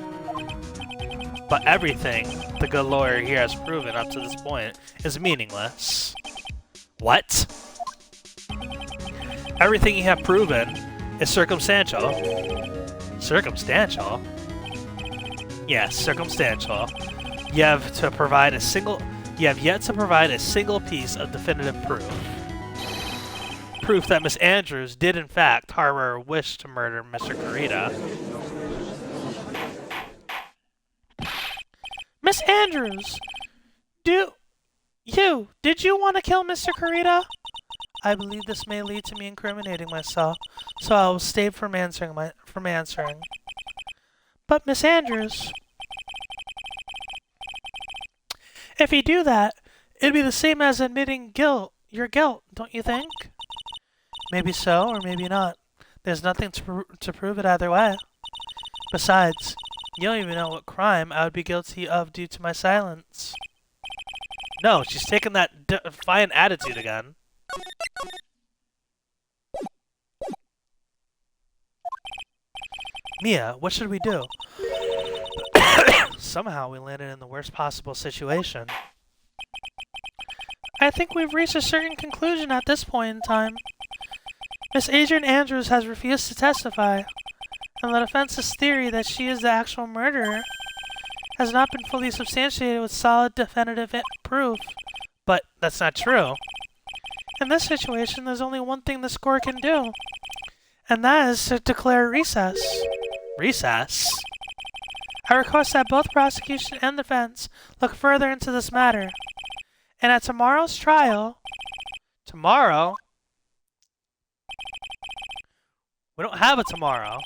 But everything the good lawyer here has proven up to this point is meaningless. What? Everything you have proven is circumstantial. Circumstantial? Yes, circumstantial. You have yet to provide a single piece of definitive proof. Proof that Miss Andrews did in fact harbor a wish to murder Mr. Corrida. Miss Andrews! Did you want to kill Mr. Corrida? I believe this may lead to me incriminating myself, so I will stay from answering. But Miss Andrews... If you do that, it'd be the same as admitting your guilt, don't you think? Maybe so, or maybe not. There's nothing to prove it either way. Besides, you don't even know what crime I would be guilty of due to my silence. No, she's taken that defiant attitude again. Mia, what should we do? Somehow we landed in the worst possible situation. I think we've reached a certain conclusion at this point in time. Miss Adrian Andrews has refused to testify, and the defense's theory that she is the actual murderer has not been fully substantiated with solid definitive proof. But that's not true. In this situation, there's only one thing this court can do, and that is to declare recess. Recess? I request that both prosecution and defense look further into this matter. And at tomorrow's trial... Tomorrow? We don't have a tomorrow.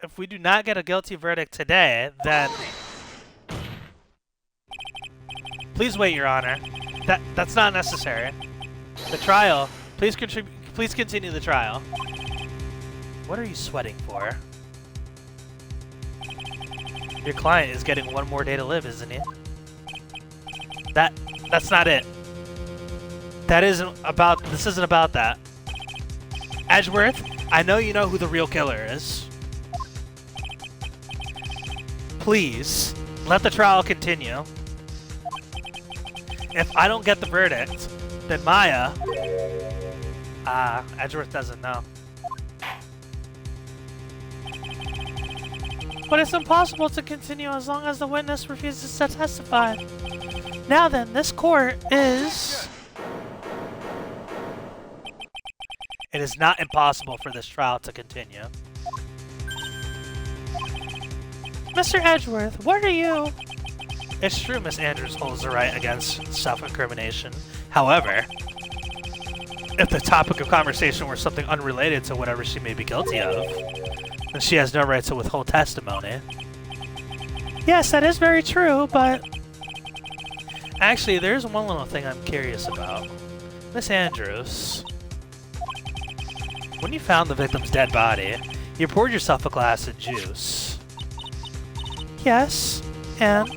If we do not get a guilty verdict today, then... Please wait, Your Honor. That's not necessary. The trial. Please continue the trial. What are you sweating for? Your client is getting one more day to live, isn't he? That's not it. This isn't about that. Edgeworth, I know you know who the real killer is. Please, let the trial continue. If I don't get the verdict, then Maya... Edgeworth doesn't know. But it's impossible to continue as long as the witness refuses to testify. Now then, this court is... It is not impossible for this trial to continue. Mr. Edgeworth, what are you... It's true Miss Andrews holds the right against self-incrimination. However, if the topic of conversation were something unrelated to whatever she may be guilty of, then she has no right to withhold testimony. Yes, that is very true, but... Actually, there's one little thing I'm curious about. Miss Andrews, when you found the victim's dead body, you poured yourself a glass of juice. Yes, and...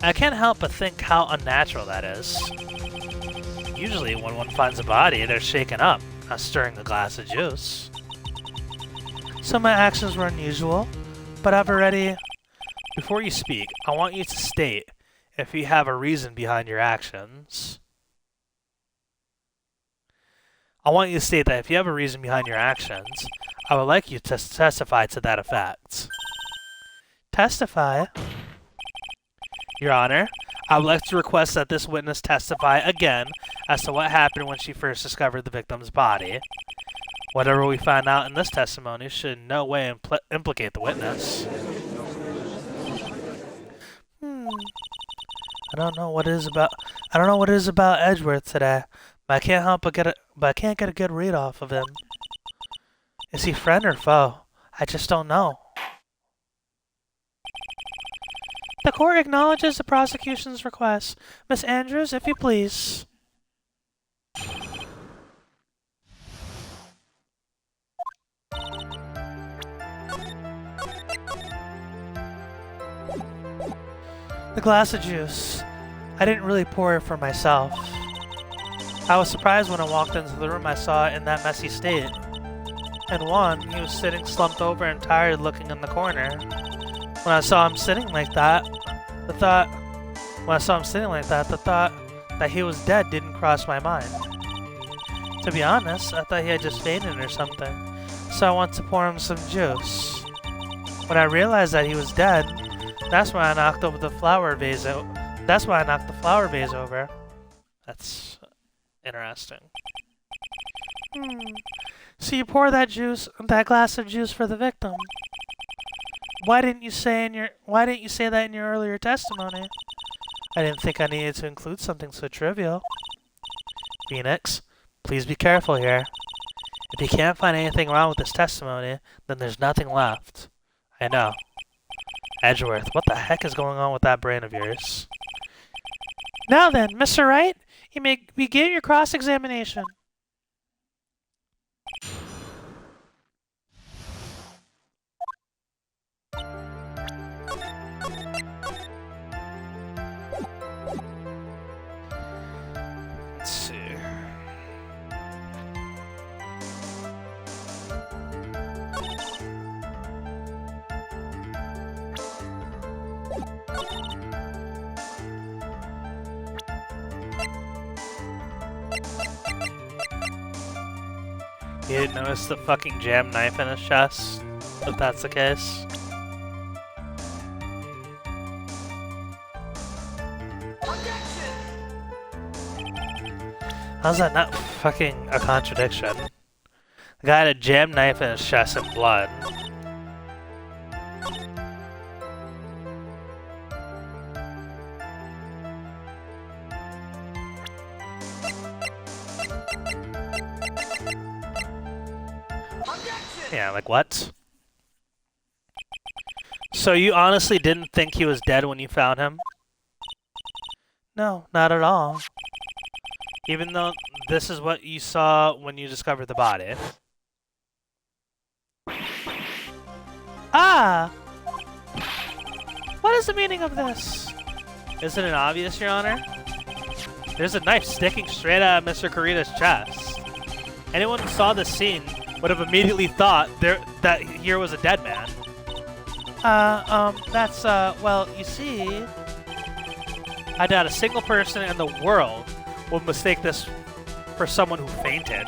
I can't help but think how unnatural that is. Usually when one finds a body, they're shaken up, not stirring a glass of juice. So my actions were unusual, but I've already... Before you speak, I want you to state if you have a reason behind your actions. I want you to state that if you have a reason behind your actions, I would like you to testify to that effect. Testify? Your Honor, I would like to request that this witness testify again as to what happened when she first discovered the victim's body. Whatever we find out in this testimony should in no way implicate the witness. I don't know what it is about Edgeworth today, but I can't get a good read off of him. Is he friend or foe? I just don't know. The court acknowledges the prosecution's request. Miss Andrews, if you please. The glass of juice. I didn't really pour it for myself. I was surprised when I walked into the room I saw it in that messy state. And Juan, he was sitting slumped over and tired looking in the corner. When I saw him sitting like that, the thought that he was dead didn't cross my mind. To be honest, I thought he had just fainted or something, so I went to pour him some juice. When I realized that he was dead, that's why I knocked the flower vase over. That's interesting. So you pour that glass of juice for the victim. Why didn't you say that in your earlier testimony? I didn't think I needed to include something so trivial. Phoenix, please be careful here. If you can't find anything wrong with this testimony, then there's nothing left. I know. Edgeworth, what the heck is going on with that brain of yours? Now then, Mr. Wright, you may begin your cross-examination. Let's see. You didn't notice the fucking jam knife in his chest? If that's the case. How's that not fucking a contradiction? The guy had a jam knife in his chest and blood. Yeah, like what? So you honestly didn't think he was dead when you found him? No, not at all. Even though this is what you saw when you discovered the body. Ah! What is the meaning of this? Isn't it obvious, Your Honor? There's a knife sticking straight out of Mr. Corrida's chest. Anyone who saw this scene would have immediately thought that here was a dead man. Well, you see... I doubt a single person in the world will mistake this for someone who fainted.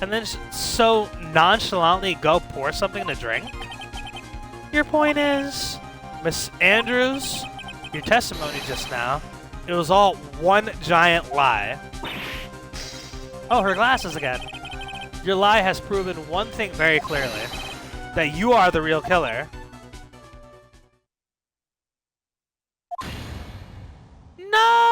And then so nonchalantly go pour something to drink? Your point is, Miss Andrews, your testimony just now, it was all one giant lie. Oh, her glasses again. Your lie has proven one thing very clearly, that you are the real killer. No!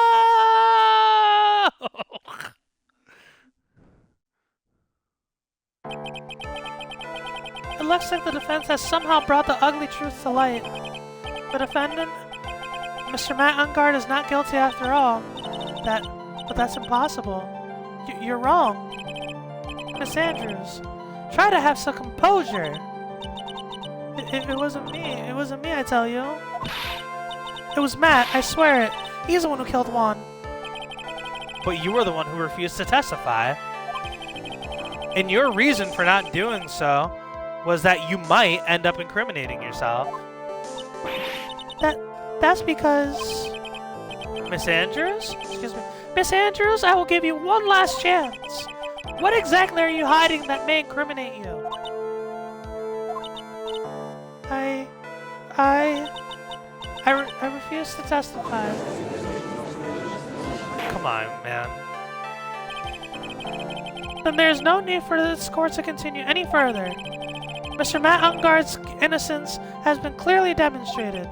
It looks like the defense has somehow brought the ugly truth to light. The defendant, Mr. Matt Engarde, is not guilty after all. But that's impossible. You're wrong. Miss Andrews, try to have some composure. It wasn't me. It wasn't me, I tell you. It was Matt, I swear it. He's the one who killed Juan. But you were the one who refused to testify. And your reason for not doing so was that you might end up incriminating yourself. That's because... Miss Andrews? Excuse me. Miss Andrews, I will give you one last chance. What exactly are you hiding that may incriminate you? I refuse to testify. Come on, man. Then there's no need for this court to continue any further. Mr. Matt Engarde's innocence has been clearly demonstrated.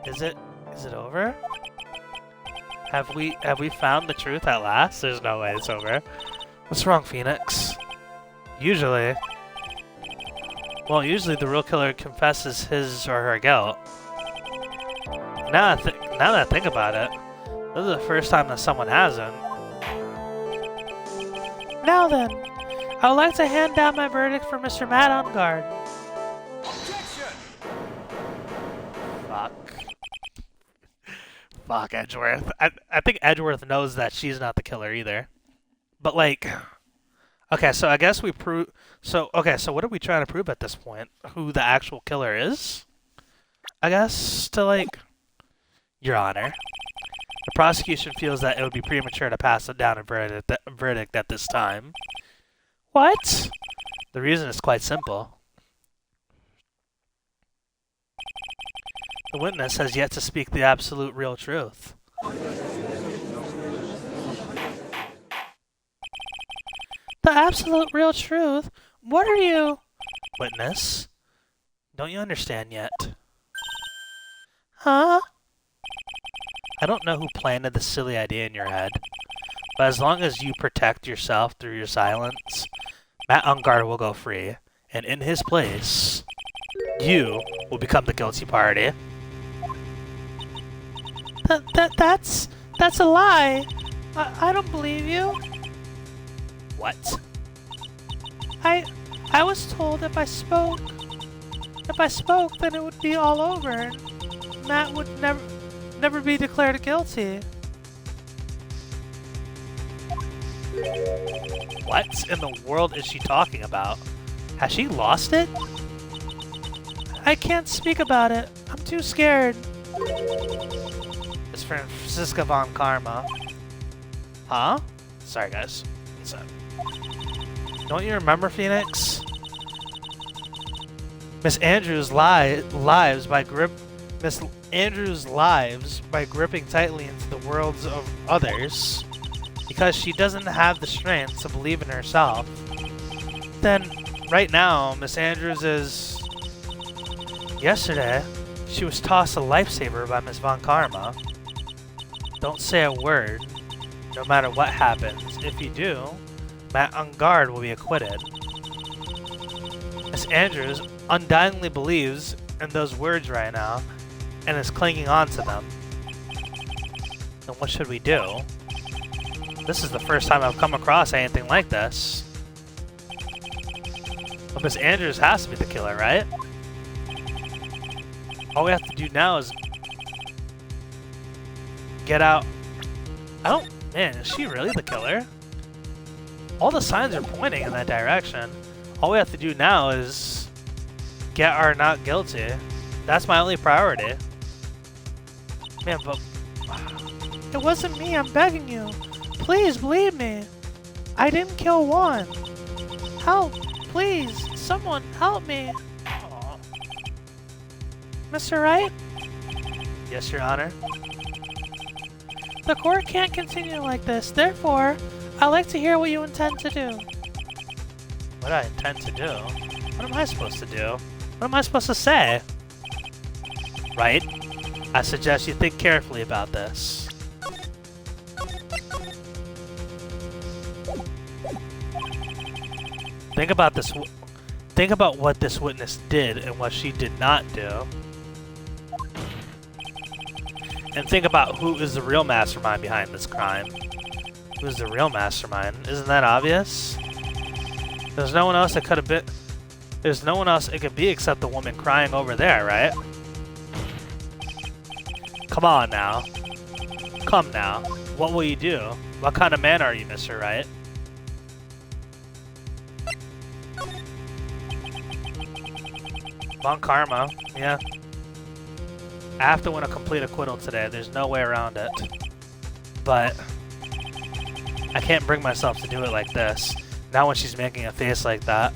Is it over? Have we found the truth at last? There's no way it's over. What's wrong, Phoenix? Usually the real killer confesses his or her guilt. Now that I think about it, this is the first time that someone hasn't. Now then, I would like to hand down my verdict for Mr. Matt Engarde. Objection! Fuck Edgeworth. I think Edgeworth knows that she's not the killer either. But like... Okay, so I guess we prove... So what are we trying to prove at this point? Who the actual killer is? I guess to like... Your Honor. The prosecution feels that it would be premature to pass it down a verdict at this time. What? The reason is quite simple. The witness has yet to speak the absolute real truth. The absolute real truth? What are you... Witness? Don't you understand yet? Huh? I don't know who planted the silly idea in your head, but as long as you protect yourself through your silence, Matt Engarde will go free, and in his place, you will become the guilty party. That's a lie. I don't believe you. What? I was told if I spoke, then it would be all over, and Matt would never be declared guilty. What in the world is she talking about? Has she lost it? I can't speak about it. I'm too scared. It's Francisca von Karma. Huh? Sorry, guys. What's up? Don't you remember, Phoenix? Miss Andrews lives by gripping tightly into the worlds of others because she doesn't have the strength to believe in herself. Then, right now, Miss Andrews is... Yesterday, she was tossed a lifesaver by Miss Von Karma. Don't say a word, no matter what happens. If you do, Matt Engarde will be acquitted. Miss Andrews undyingly believes in those words right now and is clinging on to them. Then what should we do? This is the first time I've come across anything like this. But Miss Andrews has to be the killer, right? All we have to do now is get out. Man, is she really the killer? All the signs are pointing in that direction. All we have to do now is get our not guilty. That's my only priority. Man, but... It wasn't me, I'm begging you. Please believe me. I didn't kill Juan. Help, please. Someone help me. Aww. Mr. Wright? Yes, Your Honor. The court can't continue like this. Therefore, I'd like to hear what you intend to do. What I intend to do? What am I supposed to do? What am I supposed to say? Right? I suggest you think carefully about this. Think about what this witness did and what she did not do. And think about who is the real mastermind behind this crime. Who's the real mastermind? Isn't that obvious? There's no one else it could have been. There's no one else it could be except the woman crying over there, right? Come on now. Come now. What will you do? What kind of man are you, Mr. Wright? Von Karma, yeah. I have to win a complete acquittal today. There's no way around it. But I can't bring myself to do it like this. Not when she's making a face like that.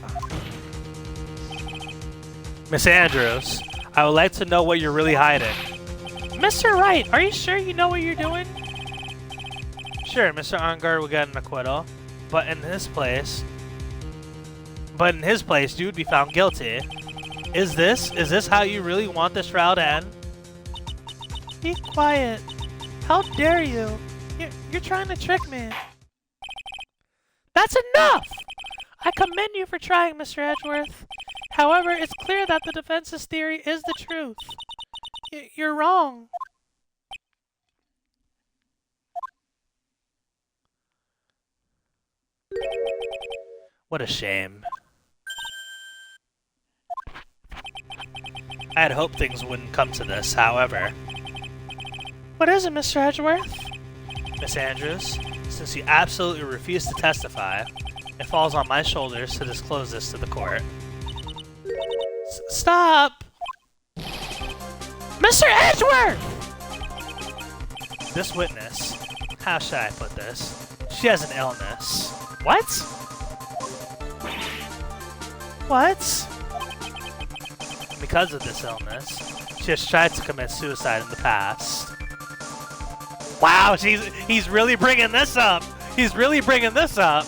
Miss Andrews, I would like to know what you're really hiding. Mr. Wright, are you sure you know what you're doing? Sure, Mr. Engarde will get an acquittal. But in his place, you would be found guilty. Is this how you really want this trial to end? Be quiet. How dare you? You're trying to trick me. That's enough! I commend you for trying, Mr. Edgeworth. However, it's clear that the defense's theory is the truth. You're wrong. What a shame. I had hoped things wouldn't come to this, however. What is it, Mr. Edgeworth? Miss Andrews, since you absolutely refuse to testify, it falls on my shoulders to disclose this to the court. Stop! Mr. Edgeworth! This witness, how should I put this? She has an illness. What? What? Because of this illness, she has tried to commit suicide in the past. Wow, he's really bringing this up! He's really bringing this up!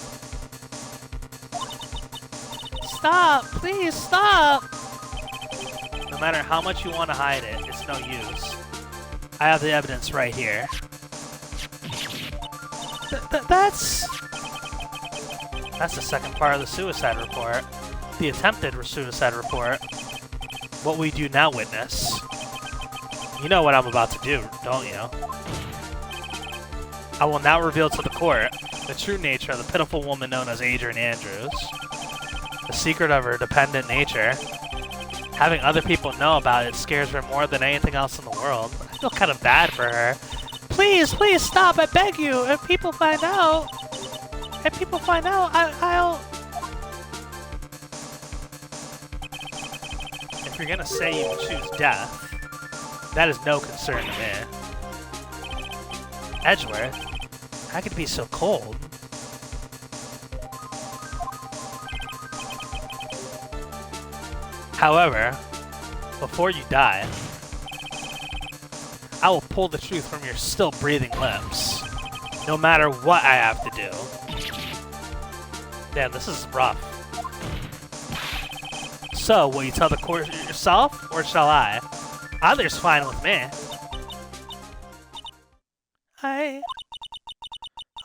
Stop! Please, stop! No matter how much you want to hide it, it's no use. I have the evidence right here. That's the second part of the suicide report. The attempted suicide report. What we do now, witness. You know what I'm about to do, don't you? I will now reveal to the court the true nature of the pitiful woman known as Adrian Andrews. The secret of her dependent nature. Having other people know about it scares her more than anything else in the world. I feel kind of bad for her. Please, please stop, I beg you! If people find out, I'll... If you're gonna say you would choose death, that is no concern to me. Edgeworth? How could it be so cold? However, before you die, I will pull the truth from your still breathing lips, no matter what I have to do. Damn, this is rough. So, will you tell the court yourself, or shall I? Either's fine with me.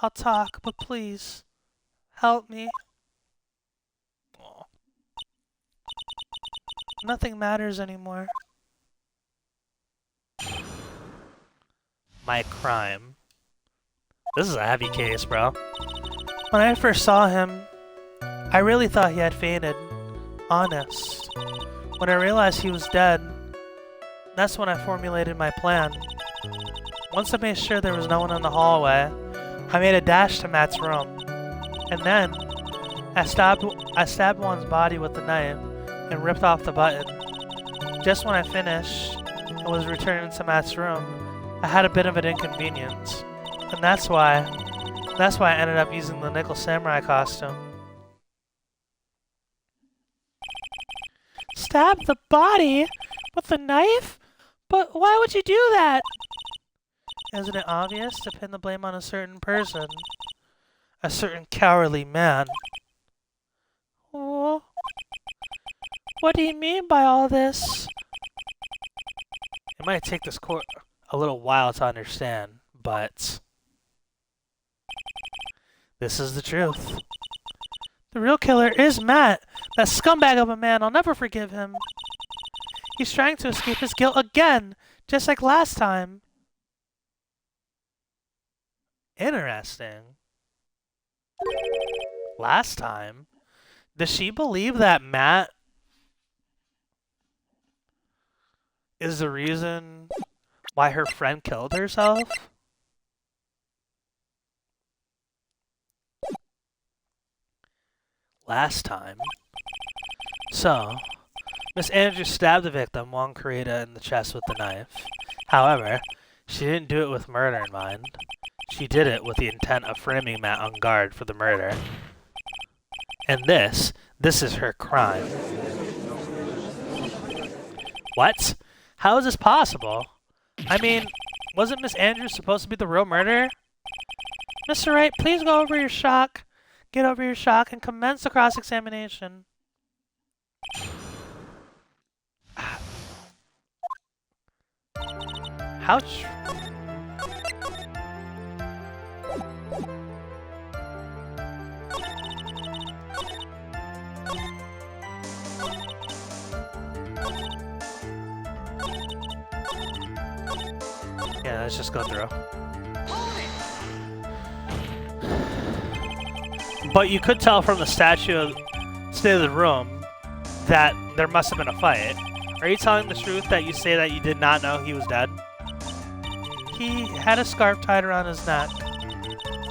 I'll talk, but please, help me. Aw. Nothing matters anymore. My crime. This is a heavy case, bro. When I first saw him, I really thought he had fainted. Honest. When I realized he was dead, that's when I formulated my plan. Once I made sure there was no one in the hallway, I made a dash to Matt's room. And then, I stabbed Juan's body with the knife and ripped off the button. Just when I finished and was returning to Matt's room, I had a bit of an inconvenience. And that's why I ended up using the nickel samurai costume. Stab the body with a knife? But why would you do that? Isn't it obvious to pin the blame on a certain person? A certain cowardly man. Oh, what do you mean by all this? It might take this court a little while to understand, but this is the truth. The real killer is Matt, that scumbag of a man. I'll never forgive him. He's trying to escape his guilt again, just like last time. Interesting. Last time? Does she believe that Matt is the reason why her friend killed herself? Last time. So, Miss Andrews stabbed the victim, Juan Corrida, in the chest with the knife. However, she didn't do it with murder in mind. She did it with the intent of framing Matt on guard for the murder. And this is her crime. What? How is this possible? I mean, wasn't Miss Andrews supposed to be the real murderer? Mr. Wright, please go over your shock. Get over your shock and commence the cross-examination. How yeah, let's just go through. But you could tell from the state of the room that there must have been a fight. Are you telling the truth that you say that you did not know he was dead? He had a scarf tied around his neck.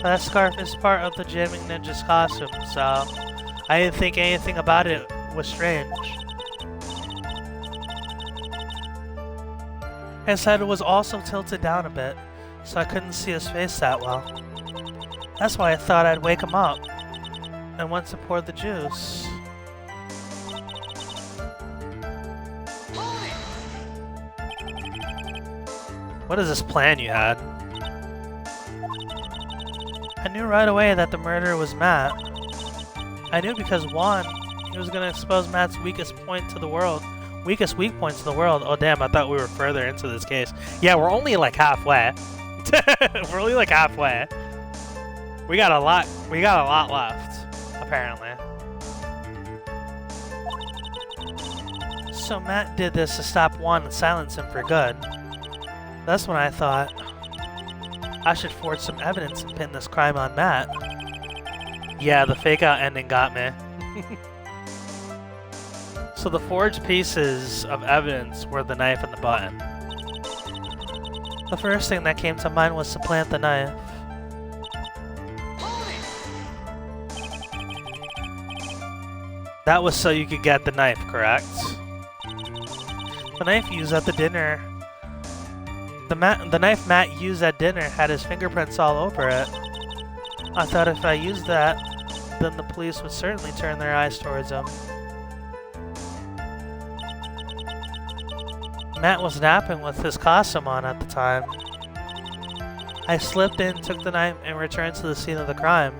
That scarf is part of the jamming ninja's costume, so I didn't think anything about it was strange. His head was also tilted down a bit, so I couldn't see his face that well. That's why I thought I'd wake him up and went to pour the juice. What is this plan you had? I knew right away that the murderer was Matt. I knew because one, he was gonna expose Matt's weakest weak point to the world. Oh damn, I thought we were further into this case. Yeah, we're only like halfway. We're only like halfway. We got a lot left, apparently. So Matt did this to stop Juan and silence him for good. That's when I thought I should forge some evidence and pin this crime on Matt. Yeah, the fake out ending got me. So the forged pieces of evidence were the knife and the button. The first thing that came to mind was to plant the knife. That was so you could get the knife, correct? The knife used at the dinner. The knife Matt used at dinner had his fingerprints all over it. I thought if I used that, then the police would certainly turn their eyes towards him. Matt was napping with his costume on at the time. I slipped in, took the knife, and returned to the scene of the crime.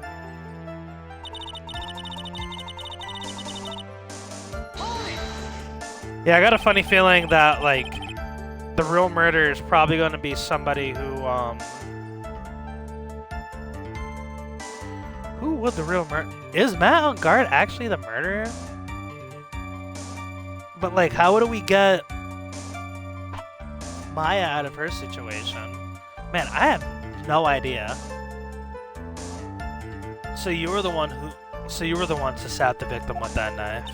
Yeah, I got a funny feeling that, like, the real murder is probably going to be somebody who would the real murder... Is Matt Engarde actually the murderer? But, like, how would we get Maya out of her situation? Man, I have no idea. So you were the one to stab the victim with that knife.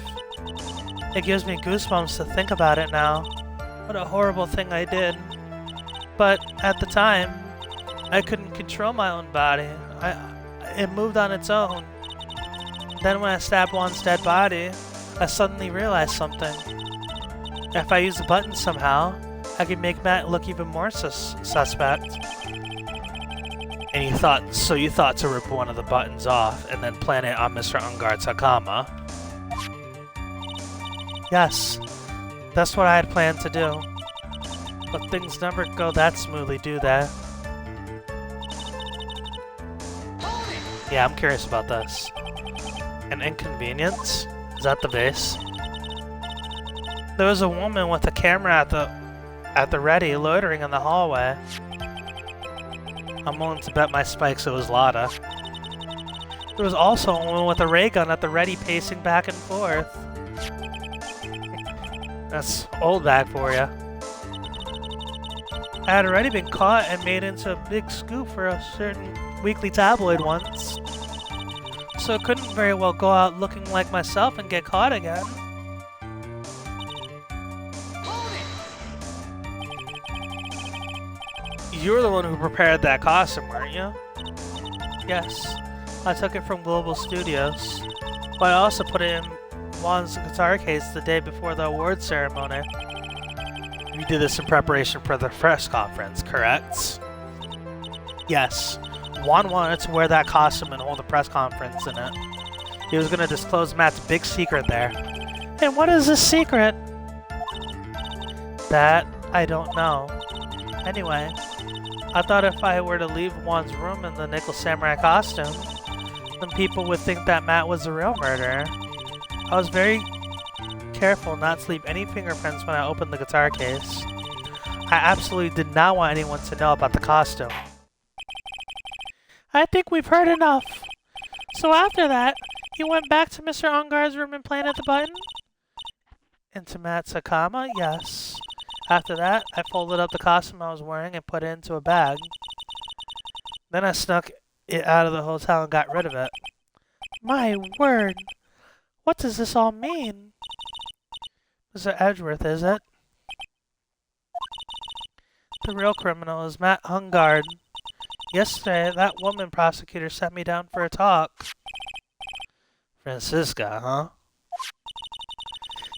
It gives me goosebumps to think about it now. What a horrible thing I did. But at the time, I couldn't control my own body. It moved on its own. Then when I stabbed Juan's dead body, I suddenly realized something. If I use the button somehow, I could make Matt look even more suspect. And you thought to rip one of the buttons off and then plant it on Mr. Engarde's Hakama. Yes, that's what I had planned to do. But things never go that smoothly, do they? Yeah, I'm curious about this. An inconvenience? Is that the base? There was a woman with a camera at the ready, loitering in the hallway. I'm willing to bet my spikes it was Lada. There was also a woman with a ray gun at the ready, pacing back and forth. That's old bag for you. I had already been caught and made into a big scoop for a certain weekly tabloid once. So I couldn't very well go out looking like myself and get caught again. You were the one who prepared that costume, weren't you? Yes. I took it from Global Studios. But I also put it in Juan's guitar case the day before the award ceremony. You did this in preparation for the press conference, correct? Yes. Juan wanted to wear that costume and hold a press conference in it. He was going to disclose Matt's big secret there. And what is this secret? That I don't know. Anyway, I thought if I were to leave Juan's room in the Nickel Samurai costume, then people would think that Matt was the real murderer. I was very careful not to leave any fingerprints when I opened the guitar case. I absolutely did not want anyone to know about the costume. I think we've heard enough. So after that, you went back to Mr. Engarde's room and planted the button? Into Matt's Hakama? Yes. After that, I folded up the costume I was wearing and put it into a bag. Then I snuck it out of the hotel and got rid of it. My word! What does this all mean? Mr. Edgeworth, is it? The real criminal is Matt Engarde. Yesterday, that woman prosecutor sent me down for a talk. Francisca, huh?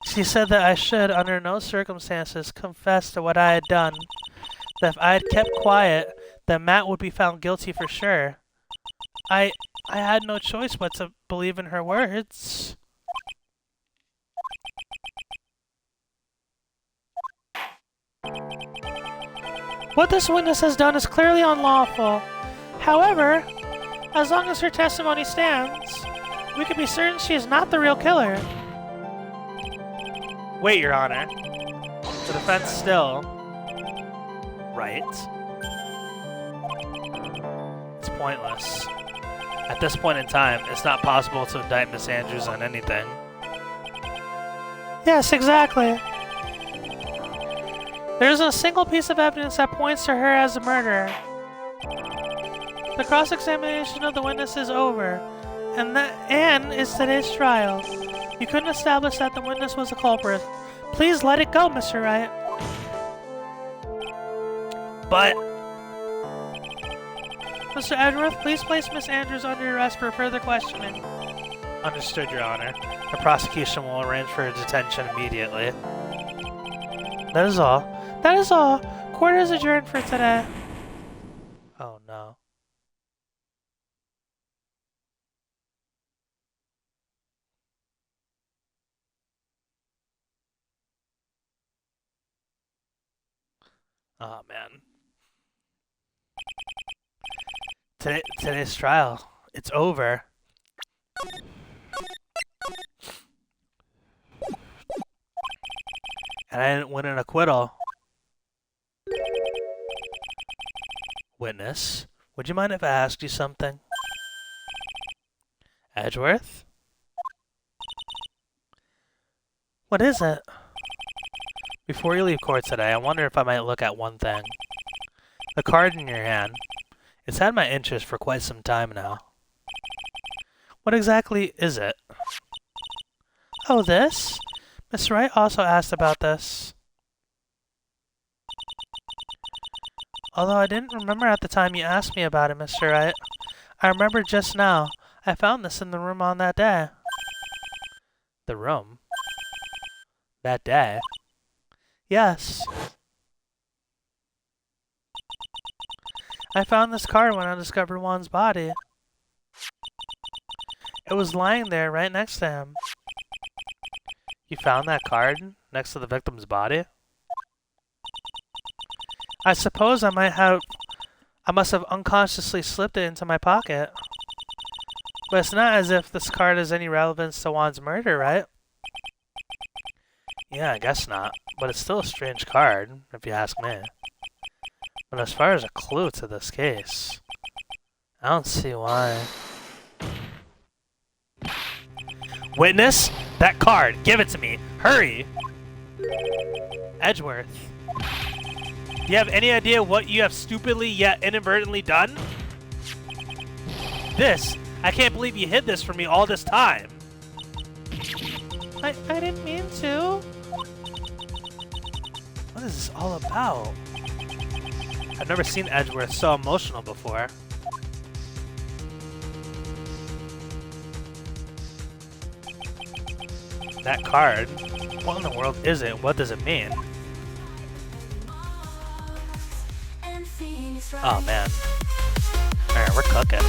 She said that I should, under no circumstances, confess to what I had done. That if I had kept quiet, then Matt would be found guilty for sure. I had no choice but to believe in her words. What this witness has done is clearly unlawful. However, as long as her testimony stands, we can be certain she is not the real killer. Wait, Your Honor. The defense still... Right? It's pointless. At this point in time, it's not possible to indict Miss Andrews on anything. Yes, exactly. There isn't a single piece of evidence that points to her as the murderer. The cross-examination of the witness is over, and it's today's trial. You couldn't establish that the witness was the culprit. Please let it go, Mr. Wright. But... Mr. Edgeworth, please place Miss Andrews under arrest for further questioning. Understood, Your Honor. The prosecution will arrange for her detention immediately. That is all. That is all. Court is adjourned for today. Oh no. Oh, man. Today's trial. It's over. And I didn't win an acquittal. Witness, would you mind if I asked you something? Edgeworth? What is it? Before you leave court today, I wonder if I might look at one thing. The card in your hand. It's had my interest for quite some time now. What exactly is it? Oh, this? Miss Wright also asked about this. Although I didn't remember at the time you asked me about it, Mr. Wright. I remember just now. I found this in the room on that day. The room? That day? Yes. I found this card when I discovered Juan's body. It was lying there right next to him. You found that card next to the victim's body? I suppose I must have unconsciously slipped it into my pocket. But it's not as if this card has any relevance to Juan's murder, right? Yeah, I guess not. But it's still a strange card, if you ask me. But as far as a clue to this case, I don't see why. Witness? That card! Give it to me! Hurry! Edgeworth. Do you have any idea what you have stupidly yet inadvertently done? This! I can't believe you hid this from me all this time! I didn't mean to. What is this all about? I've never seen Edgeworth so emotional before. That card? What in the world is it? What does it mean? Oh man. Alright, we're cooking.